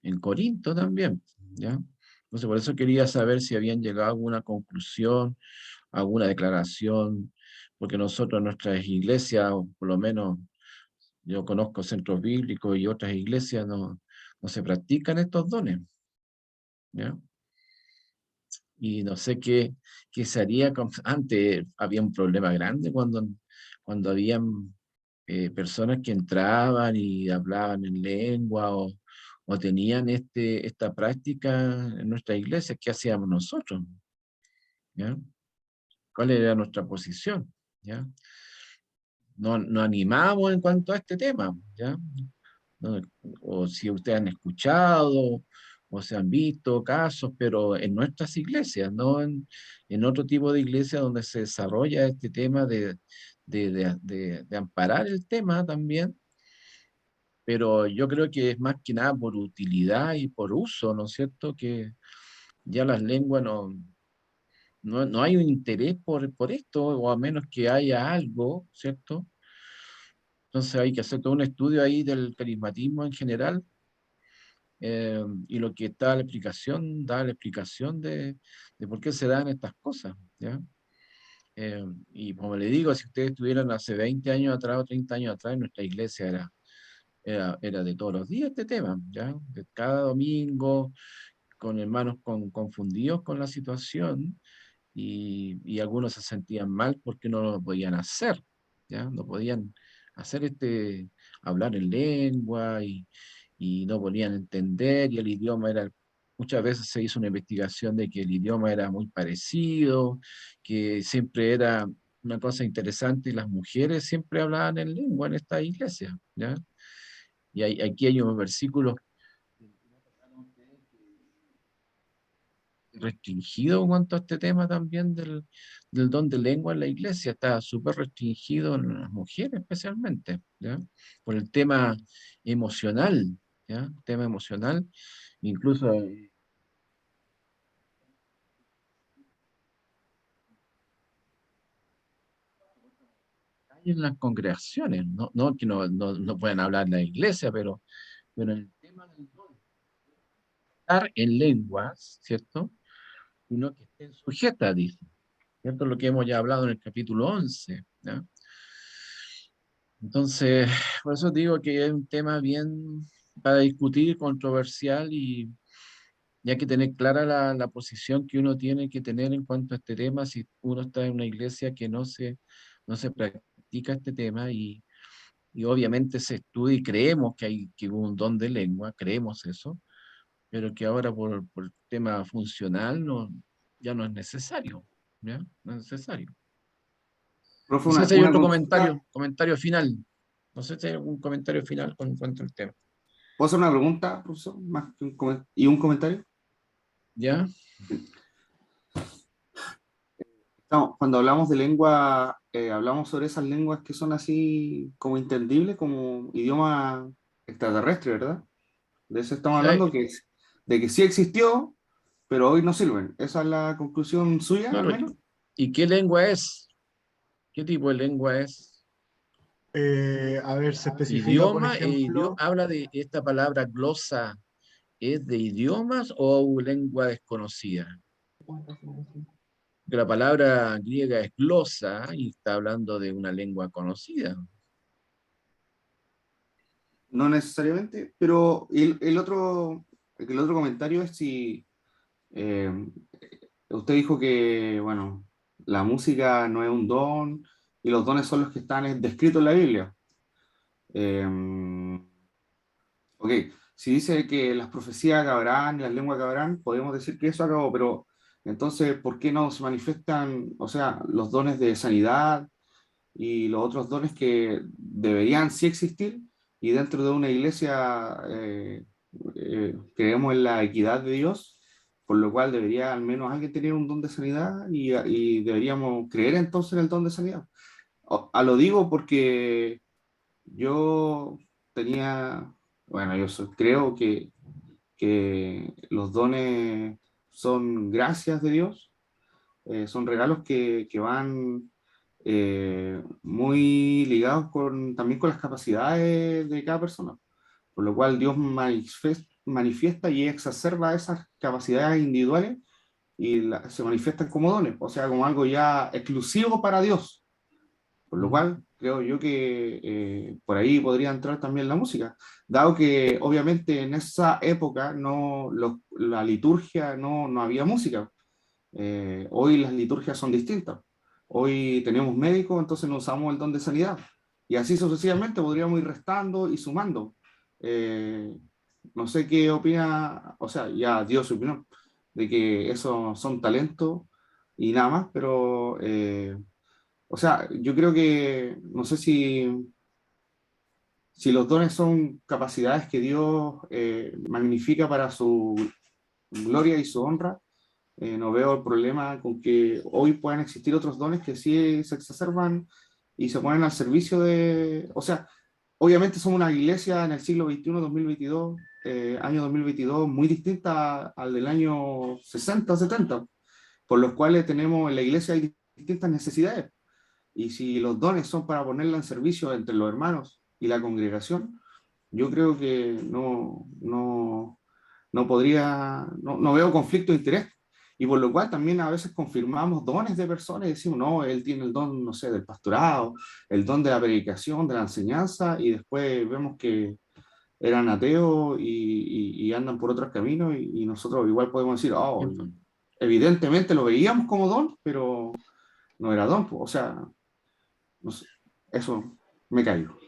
en Corinto también, ¿ya? Entonces, por eso quería saber si habían llegado a alguna conclusión, alguna declaración, porque nosotros, nuestras iglesias, o por lo menos yo conozco centros bíblicos y otras iglesias, no se practican estos dones, ¿ya? Y no sé qué se haría. Antes había un problema grande cuando habían personas que entraban y hablaban en lengua o tenían esta práctica en nuestra iglesia. ¿Qué hacíamos nosotros? ¿Ya? ¿Cuál era nuestra posición? ¿Ya? No animamos en cuanto a este tema, ¿ya? ¿No? O si ustedes han escuchado o se han visto casos, pero en nuestras iglesias, no en otro tipo de iglesias donde se desarrolla este tema de amparar el tema también, pero yo creo que es más que nada por utilidad y por uso, ¿no es cierto? Que ya las lenguas no hay un interés por esto, o a menos que haya algo, ¿cierto? Entonces hay que hacer todo un estudio ahí del carismatismo en general, y lo que da la explicación de por qué se dan estas cosas, ¿ya? Y como le digo, si ustedes estuvieran hace 20 años atrás o 30 años atrás, nuestra iglesia era de todos los días este tema, ¿ya? De cada domingo, con hermanos confundidos con la situación, y algunos se sentían mal porque no lo podían hacer, ¿ya? No podían hacer hablar en lengua, y no podían entender, y el idioma muchas veces se hizo una investigación de que el idioma era muy parecido, que siempre era una cosa interesante, y las mujeres siempre hablaban en lengua en esta iglesia, ¿ya? Y aquí hay unos versículos restringido en cuanto a este tema también del don de lengua en la iglesia. Está súper restringido en las mujeres especialmente, ¿ya? Por el tema emocional, ¿ya? Tema emocional, incluso hay en las congregaciones, no que no pueden hablar en la iglesia, pero el tema del don, estar en lenguas, ¿cierto? Sino que estén sujetas, dice, ¿cierto? Lo que hemos ya hablado en el capítulo 11, ¿ya? Entonces, por eso digo que es un tema bien para discutir, controversial, y hay que tener clara la posición que uno tiene que tener en cuanto a este tema, si uno está en una iglesia que no se practica este tema, y obviamente se estudia y creemos que hubo un don de lengua, creemos eso, pero que ahora por tema funcional ya no es necesario, ¿ya? No es necesario. Profe, No sé si hay una otro consulta. comentario final. No sé si hay algún comentario final con cuanto al tema. ¿Puedo hacer una pregunta, profesor? Más que ¿y un comentario? ¿Ya? Cuando hablamos de lengua, hablamos sobre esas lenguas que son así como entendibles, como idioma extraterrestre, ¿verdad? De eso estamos Sí. hablando, de que sí existió, pero hoy no sirven. ¿Esa es la conclusión suya, al Claro. menos? ¿Y qué lengua es? ¿Qué tipo de lengua es? A ver, se especifica, por ejemplo, Habla de esta palabra glosa. ¿Es de idiomas o lengua desconocida? Porque la palabra griega es glosa y está hablando de una lengua conocida. No necesariamente, pero el otro comentario es si eh, usted dijo que, bueno, la música no es un don y los dones son los que están descritos en la Biblia. Eh, ok, si dice que las profecías acabarán y las lenguas acabarán, podemos decir que eso acabó, pero entonces, ¿por qué no se manifiestan, o sea, los dones de sanidad y los otros dones que deberían sí existir? Y dentro de una iglesia creemos en la equidad de Dios, por lo cual debería al menos alguien tener un don de sanidad y deberíamos creer entonces en el don de sanidad. Lo digo porque yo tenía, bueno, creo que los dones son gracias de Dios, son regalos que van muy ligados también con las capacidades de cada persona, por lo cual Dios manifiesta y exacerba esas capacidades individuales y se manifiestan como dones, o sea, como algo ya exclusivo para Dios. Por lo cual, creo yo que por ahí podría entrar también la música, dado que obviamente en esa época la liturgia no había música. Hoy las liturgias son distintas. Hoy tenemos médicos, entonces no usamos el don de sanidad. Y así sucesivamente podríamos ir restando y sumando. Eh, no sé qué opina, o sea, ya dio su opinión, de que esos son talentos y nada más, pero, o sea, yo creo que, no sé si los dones son capacidades que Dios magnifica para su gloria y su honra. No veo el problema con que hoy puedan existir otros dones que sí se exacerban y se ponen al servicio de, o sea, obviamente somos una iglesia en el siglo XXI, 2022, año 2022, muy distinta al del año 60, 70, por los cuales tenemos en la iglesia hay distintas necesidades. Y si los dones son para ponerla en servicio entre los hermanos y la congregación, yo creo que no veo conflicto de interés. Y por lo cual también a veces confirmamos dones de personas y decimos, no, él tiene el don, no sé, del pastorado, el don de la predicación, de la enseñanza, y después vemos que eran ateos y andan por otros caminos, y nosotros igual podemos decir, oh, evidentemente lo veíamos como don, pero no era don, o sea, no sé, eso me caigo.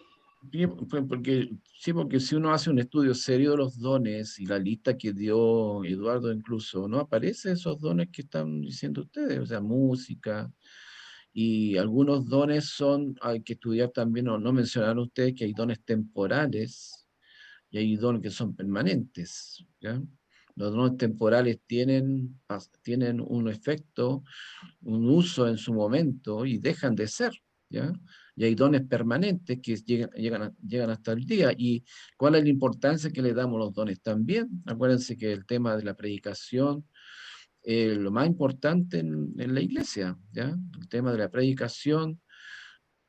Porque si uno hace un estudio serio de los dones y la lista que dio Eduardo incluso, no aparecen esos dones que están diciendo ustedes, o sea, música, y algunos dones hay que estudiar también, o no mencionaron ustedes que hay dones temporales y hay dones que son permanentes, ¿ya? Los dones temporales tienen un efecto, un uso en su momento y dejan de ser, ¿ya? Y hay dones permanentes que llegan hasta el día. ¿Y cuál es la importancia que le damos a los dones también? Acuérdense que el tema de la predicación es lo más importante en la iglesia, ¿ya? El tema de la predicación,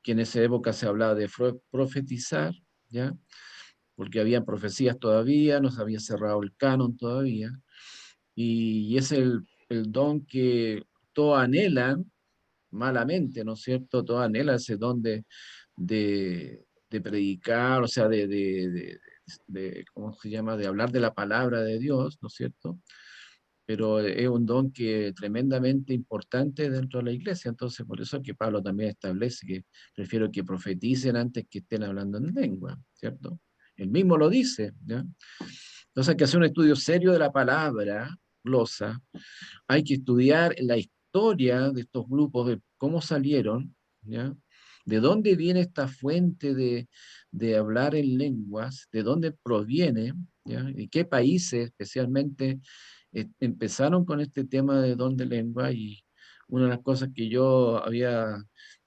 que en esa época se hablaba de profetizar, ¿ya? Porque habían profecías todavía, no se había cerrado el canon todavía, y es el don que todos anhelan malamente, ¿no es cierto? Todos anhelan ese don de predicar, o sea, ¿cómo se llama? De hablar de la palabra de Dios, ¿no es cierto? Pero es un don que tremendamente importante dentro de la iglesia, entonces por eso es que Pablo también establece que prefiero que profeticen antes que estén hablando en lengua, ¿cierto? Él mismo lo dice, ¿ya? Entonces hay que hacer un estudio serio de la palabra, glosa, hay que estudiar la historia de estos grupos, de cómo salieron, ¿ya? De dónde viene esta fuente de hablar en lenguas, de dónde proviene, ¿ya? Y qué países especialmente empezaron con este tema de don de lengua. Y una de las cosas que yo había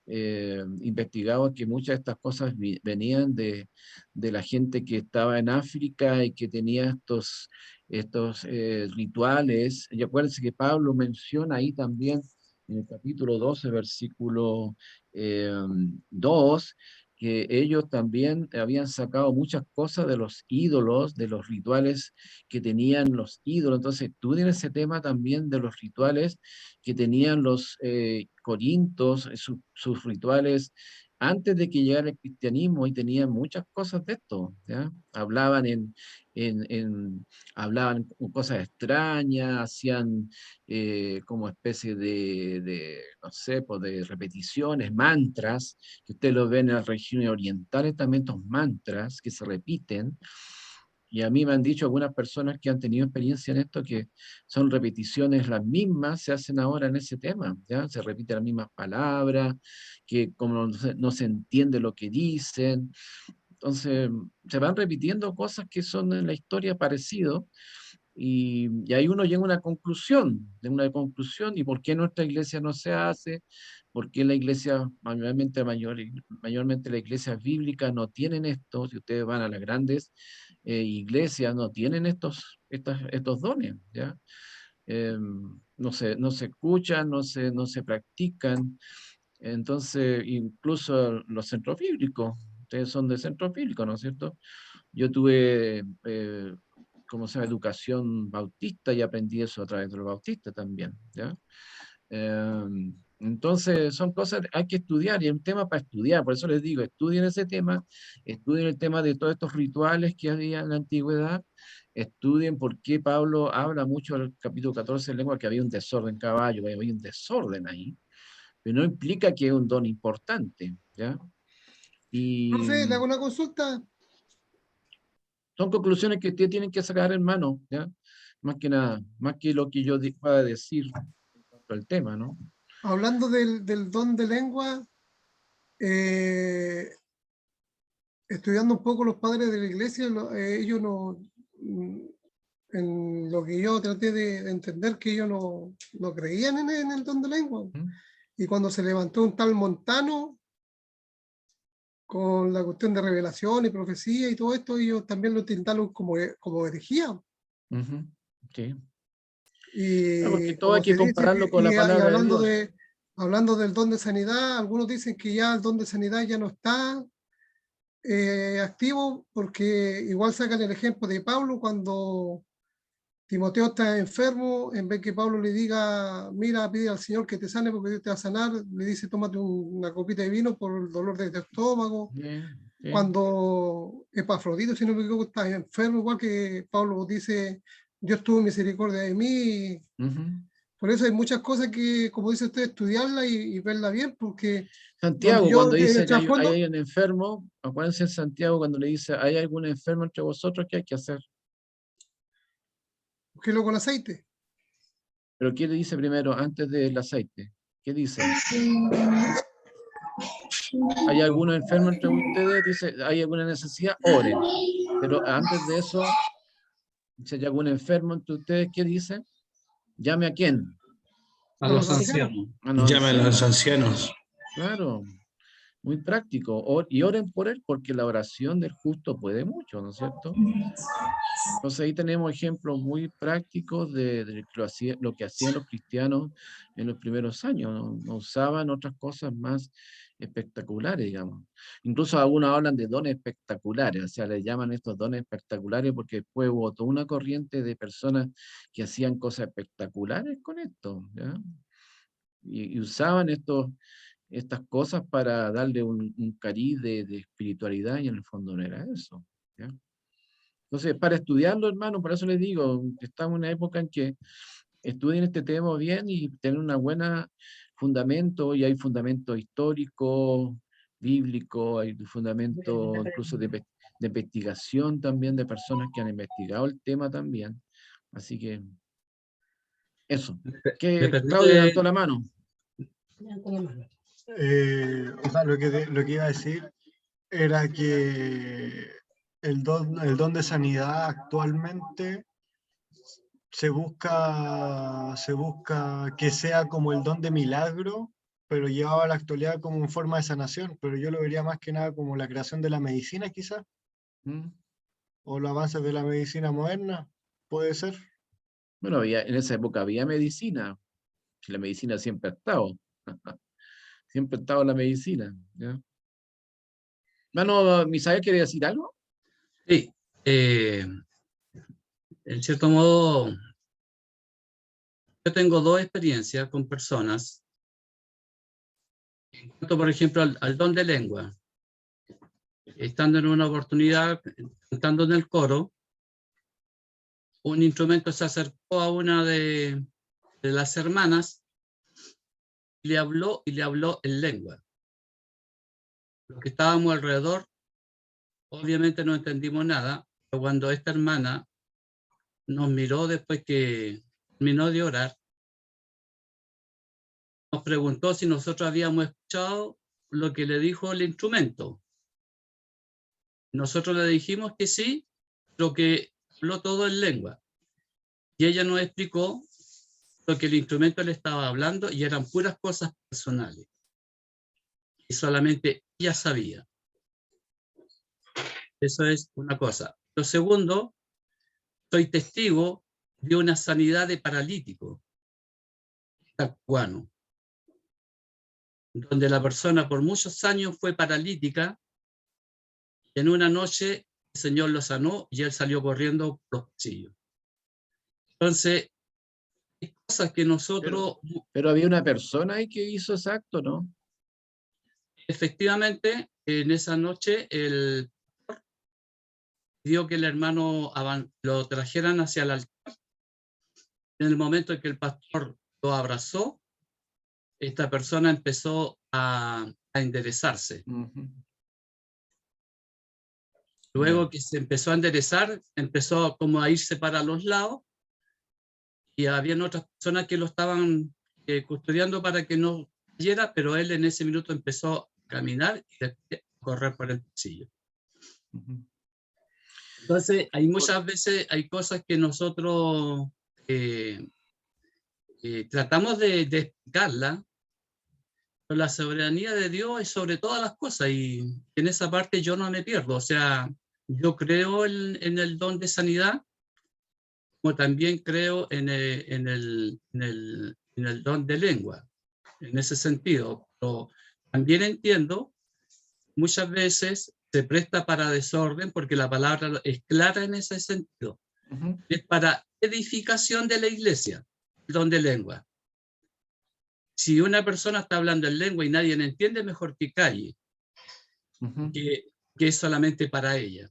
investigado es que muchas de estas cosas venían de la gente que estaba en África y que tenía estos rituales. Y acuérdense que Pablo menciona ahí también en el capítulo 12, versículo 2, que ellos también habían sacado muchas cosas de los ídolos, de los rituales que tenían los ídolos. Entonces, estudian ese tema también de los rituales que tenían los corintos, sus rituales antes de que llegara el cristianismo, y tenían muchas cosas de esto, ¿ya? Hablaban cosas extrañas, hacían como especie no sé, pues de repeticiones, mantras, que ustedes lo ven en las regiones orientales, también estos mantras que se repiten. Y a mí me han dicho algunas personas que han tenido experiencia en esto que son repeticiones las mismas, se hacen ahora en ese tema, ¿ya? Se repiten las mismas palabras, que como no se entiende lo que dicen. Entonces, se van repitiendo cosas que son en la historia parecido, y ahí uno llega a una conclusión, ¿y por qué nuestra iglesia no se hace? ¿Por qué la iglesia, mayormente las iglesias bíblicas no tienen esto? Si ustedes van a las grandes iglesias, no tienen estos dones, ¿ya? No se escuchan, no se practican. Entonces, incluso los centros bíblicos, ustedes son de centros bíblicos, ¿no es cierto? Yo tuve como se llama, educación bautista y aprendí eso a través de los bautistas también, ¿ya? Entonces son cosas, hay que estudiar y es un tema para estudiar, por eso les digo, estudien ese tema, estudien el tema de todos estos rituales que había en la antigüedad, estudien por qué Pablo habla mucho en el capítulo 14 de lengua que había un desorden caballo, había un desorden ahí, pero no implica que es un don importante, ¿ya? Y Profe, le hago una consulta. son conclusiones que ustedes tienen que sacar, hermano, ¿ya? Más que nada, más que lo que yo pueda decir sobre el tema, ¿no? Hablando del don de lengua, eh, estudiando un poco los padres de la iglesia, ellos no, en lo que yo traté de entender, que ellos no creían en el don de lengua. ¿Mm? Y cuando se levantó un tal Montano con la cuestión de revelación y profecía y todo esto, ellos también lo tildaron como herejía. Ujú, sí. Porque Y todo hay como que se dice, compararlo con la y palabra de Dios. hablando del don de sanidad, algunos dicen que ya el don de sanidad ya no está activo, porque igual sacan el ejemplo de Pablo cuando Timoteo está enfermo, en vez que Pablo le diga, mira, pide al Señor que te sane porque Dios te va a sanar, le dice, tómate una copita de vino por el dolor de tu estómago. Sí. Cuando Epafrodito, si no me equivoco, está enfermo, igual que Pablo dice, Dios tuvo misericordia de mí. Ujú. Por eso hay muchas cosas que, como dice usted, estudiarla y verla bien, porque donde Santiago, yo, cuando dice el que hay trasfondo, un enfermo, acuérdense en Santiago cuando le dice, ¿hay algún enfermo entre vosotros? ¿Qué hay que hacer? que con aceite. Pero ¿qué le dice primero antes del aceite? ¿Qué dice? ¿Hay alguno enfermo entre ustedes? Dice, ¿hay alguna necesidad? Oren. Pero antes de eso, si hay algún enfermo entre ustedes, ¿qué dice? ¿Llame a quién? A A los los ancianos. ancianos. A los Llamen a los ancianos. ancianos. Claro, muy práctico. Y oren por él, porque la oración del justo puede mucho, ¿no es cierto? Entonces ahí tenemos ejemplos muy prácticos de lo que hacían los cristianos en los primeros años. No usaban otras cosas más espectaculares, digamos. Incluso algunos hablan de dones espectaculares, o sea, les llaman estos dones espectaculares porque después hubo toda una corriente de personas que hacían cosas espectaculares con esto, ¿ya? Y usaban estas cosas para darle un cariz de espiritualidad y en el fondo no era eso, ¿ya? Entonces, para estudiarlo, hermano, por eso les digo, estamos en una época en que estudien este tema bien y tener una buena fundamento, y hay fundamento histórico, bíblico, hay fundamento incluso de investigación también, de personas que han investigado el tema también. Así que, eso. ¿Me Que Claudio permite? levantó la mano. O sea, lo que iba a decir era que el don de sanidad actualmente se busca que sea como el don de milagro, pero llevado a la actualidad como en forma de sanación, pero yo lo vería más que nada como la creación de la medicina quizás, ¿Mm? o los avances de la medicina moderna, puede ser. Bueno, en esa época había medicina, que la medicina siempre ha estado. Siempre ha estado la medicina, ¿ya? Mano, ¿Misael quiere decir algo? Sí. En cierto modo, yo tengo dos experiencias con personas. En cuanto, por ejemplo, al don de lengua. Estando en una oportunidad, cantando en el coro, un instrumento se acercó a una de las hermanas y le habló en lengua. Los que estábamos alrededor, obviamente no entendimos nada, pero cuando esta hermana nos miró después que terminó de orar, nos preguntó si nosotros habíamos escuchado lo que le dijo el instrumento. Nosotros le dijimos que sí, pero que habló todo en lengua. Y ella nos explicó lo que el instrumento le estaba hablando y eran puras cosas personales. Y solamente ella sabía. Eso es una cosa. Lo segundo, soy testigo de una sanidad de paralítico cubano, donde la persona por muchos años fue paralítica y en una noche el Señor lo sanó y él salió corriendo por los pasillos. Entonces, hay cosas que nosotros, Pero había una persona ahí que hizo ese acto, ¿no? efectivamente, en esa noche, el pidió que el hermano lo trajeran hacia el altar. En el momento en que el pastor lo abrazó, esta persona empezó a enderezarse. Luego que se empezó a enderezar, empezó como a irse para los lados y habían otras personas que lo estaban custodiando para que no cayera, pero él en ese minuto empezó a caminar y a correr por el pasillo. Entonces, hay muchas veces, hay cosas que nosotros tratamos de explicarla, pero la soberanía de Dios es sobre todas las cosas y en esa parte yo no me pierdo. O sea, yo creo en el don de sanidad, como también creo en el don de lengua, en ese sentido. Pero también entiendo, muchas veces se presta para desorden porque la palabra es clara en ese sentido. Es para edificación de la iglesia, el don de lengua. Si una persona está hablando en lengua y nadie le entiende, mejor que calle, que es solamente para ella.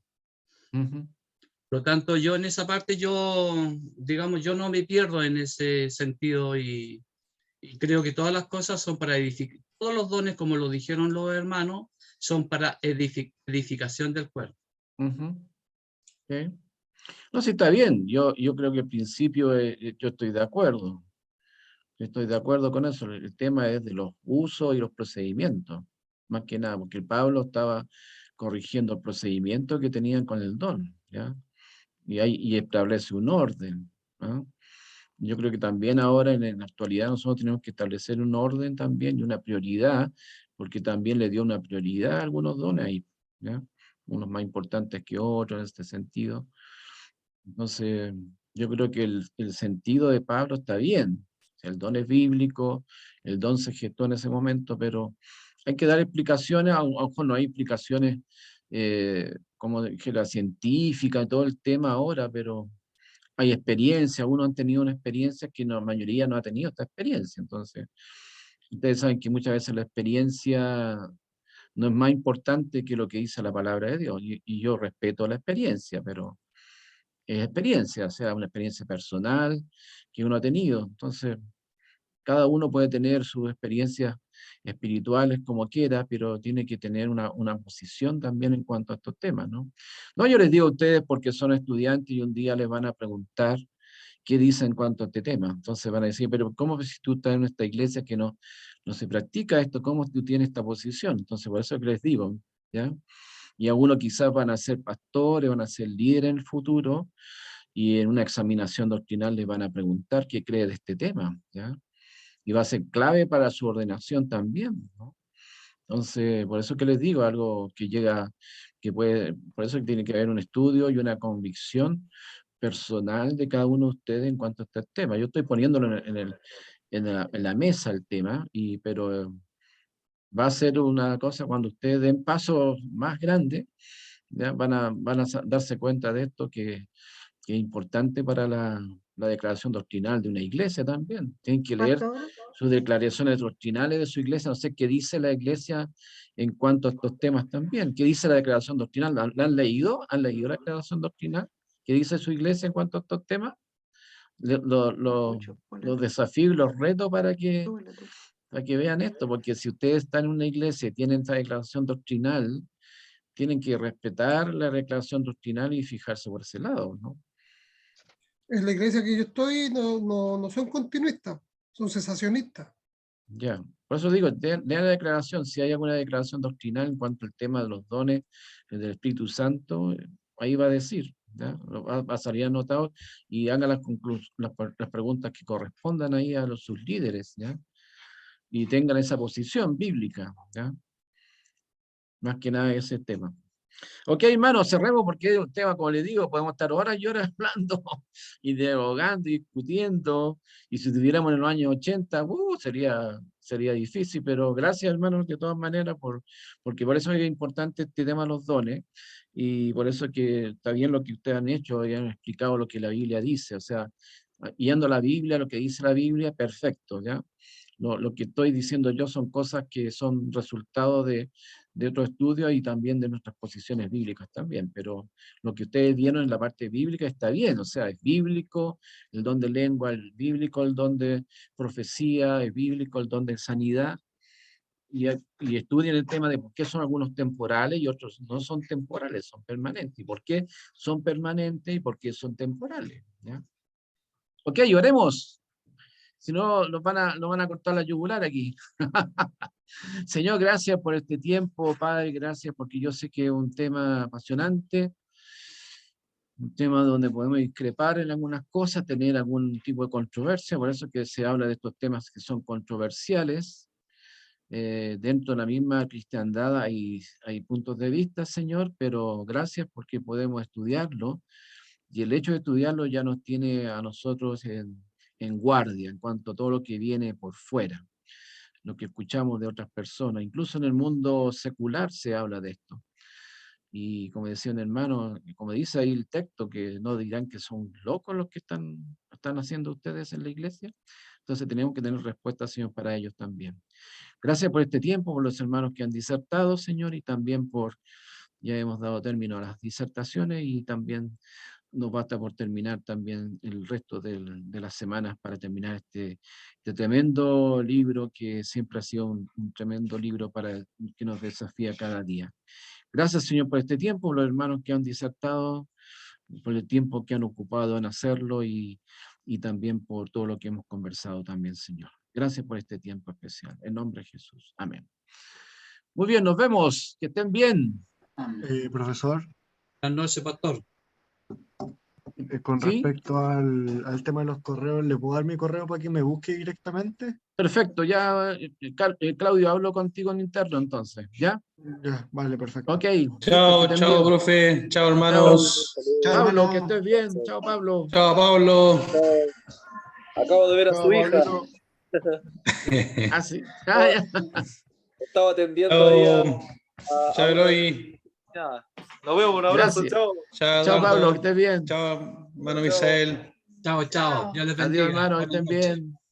Por lo tanto, yo en esa parte, digamos, yo no me pierdo en ese sentido y creo que todas las cosas son para edificar. Todos los dones, como lo dijeron los hermanos, son para edificación del cuerpo. Okay. No, sí, está bien. Yo creo que al principio yo estoy de acuerdo. Estoy de acuerdo con eso. El tema es de los usos y los procedimientos, más que nada, porque Pablo estaba corrigiendo el procedimiento que tenían con el don, ¿ya? Y establece un orden, ¿no? Yo creo que también ahora en la actualidad nosotros tenemos que establecer un orden también y una prioridad, porque también le dio una prioridad a algunos dones ahí, ¿ya? Unos más importantes que otros en este sentido. Entonces, yo creo que el sentido de Pablo está bien. El don es bíblico, el don se gestó en ese momento, pero hay que dar explicaciones, a lo mejor no hay explicaciones como que la científica, todo el tema ahora, pero hay experiencia, uno han tenido una experiencia que la mayoría no ha tenido esta experiencia. Entonces, ustedes saben que muchas veces la experiencia no es más importante que lo que dice la palabra de Dios, y yo respeto la experiencia, pero es experiencia, o sea, una experiencia personal que uno ha tenido. Entonces, cada uno puede tener sus experiencias espirituales como quiera, pero tiene que tener una posición también en cuanto a estos temas, ¿no? No, yo les digo a ustedes porque son estudiantes y un día les van a preguntar qué dicen en cuanto a este tema. Entonces van a decir, pero ¿cómo si tú estás en esta iglesia que no se practica esto? ¿Cómo tú tienes esta posición? Entonces, por eso que les digo, ¿ya? Y algunos quizás van a ser pastores, van a ser líderes en el futuro, y en una examinación doctrinal les van a preguntar qué cree de este tema, ¿ya? Y va a ser clave para su ordenación también, ¿no? Entonces, por eso que les digo, algo que llega, por eso que tiene que haber un estudio y una convicción personal de cada uno de ustedes en cuanto a este tema. Yo estoy poniéndolo en la mesa el tema, pero va a ser una cosa cuando ustedes den pasos más grandes, ¿ya? Van a darse cuenta de esto que es importante para la declaración doctrinal de una iglesia también. Tienen que leer Pastor, sus declaraciones doctrinales de su iglesia, no sé qué dice la iglesia en cuanto a estos temas también. ¿Qué dice la declaración doctrinal? ¿La han leído? ¿Han leído la declaración doctrinal? ¿Qué dice su iglesia en cuanto a estos temas? Los desafíos y los retos para que vean esto, porque si ustedes están en una iglesia y tienen esta declaración doctrinal, tienen que respetar la declaración doctrinal y fijarse por ese lado, ¿no? En la iglesia que yo estoy no son continuistas, son cesacionistas. Ya, por eso digo, de la declaración, si hay alguna declaración doctrinal en cuanto al tema de los dones del Espíritu Santo, ahí va a decir, ¿ya? Va a salir anotado y haga las preguntas que correspondan ahí a sus líderes, ¿ya? Y tengan esa posición bíblica, ¿ya? Más que nada ese tema. Ok, hermano, cerremos porque es un tema, como les digo, podemos estar horas y horas hablando y dialogando y discutiendo. Y si estuviéramos en los años 80, sería difícil, pero gracias, hermano, de todas maneras, porque por eso es importante este tema de los dones. Y por eso que está bien lo que ustedes han hecho y han explicado lo que la Biblia dice. O sea, yendo a la Biblia, lo que dice la Biblia, perfecto, ¿ya? Lo que estoy diciendo yo son cosas que son resultado de otros estudios y también de nuestras posiciones bíblicas también, pero lo que ustedes vieron en la parte bíblica está bien, o sea, es bíblico, el don de lengua, el bíblico, el don de profecía, es bíblico, el don de sanidad, y estudien el tema de por qué son algunos temporales y otros no son temporales, son permanentes, y por qué son permanentes y por qué son temporales, ¿ya? Ok, oremos. Si no, nos van a cortar la yugular aquí. Señor, gracias por este tiempo, Padre, gracias porque yo sé que es un tema apasionante, un tema donde podemos discrepar en algunas cosas, tener algún tipo de controversia, por eso que se habla de estos temas que son controversiales. Dentro de la misma cristiandad hay puntos de vista, Señor, pero gracias porque podemos estudiarlo, y el hecho de estudiarlo ya nos tiene a nosotros en guardia en cuanto a todo lo que viene por fuera, lo que escuchamos de otras personas. Incluso en el mundo secular se habla de esto. Y como decía un hermano, como dice ahí el texto, que no dirán que son locos los que están haciendo ustedes en la iglesia. Entonces tenemos que tener respuesta, Señor, para ellos también. Gracias por este tiempo, por los hermanos que han disertado, Señor, y también ya hemos dado término a las disertaciones y también nos basta por terminar también el resto de las semanas para terminar este tremendo libro que siempre ha sido un tremendo libro que nos desafía cada día. Gracias, Señor, por este tiempo, por los hermanos que han disertado, por el tiempo que han ocupado en hacerlo y también por todo lo que hemos conversado también, Señor. Gracias por este tiempo especial. En nombre de Jesús. Amén. Muy bien, nos vemos. Que estén bien. Profesor, Buenas noches, pastor. con ¿Sí? respecto al tema de los correos, ¿le puedo dar mi correo para que me busque directamente? Perfecto, ya, Claudio, hablo contigo en interno entonces, ¿ya? Ya, vale, perfecto. Ok. Chao, que estén chao, bien. profe. Chao, hermanos. Chao, Pablo, que hermano. estés bien. Chao, Pablo. Chao, Pablo. Acabo de ver a Chao, su hija. Pablito. Ah, sí. Ah, ya. Estaba atendiendo ahí Chao. a Chao, una- Eloy. Ya. Nos vemos, un abrazo, Gracias. chao. Chao, Chao, Pablo, que Eduardo. estés bien. Chao, hermano Chao. Misael. Chao, chao. Dios les Adiós, bendiga. hermano, que Buenas estén noches. bien.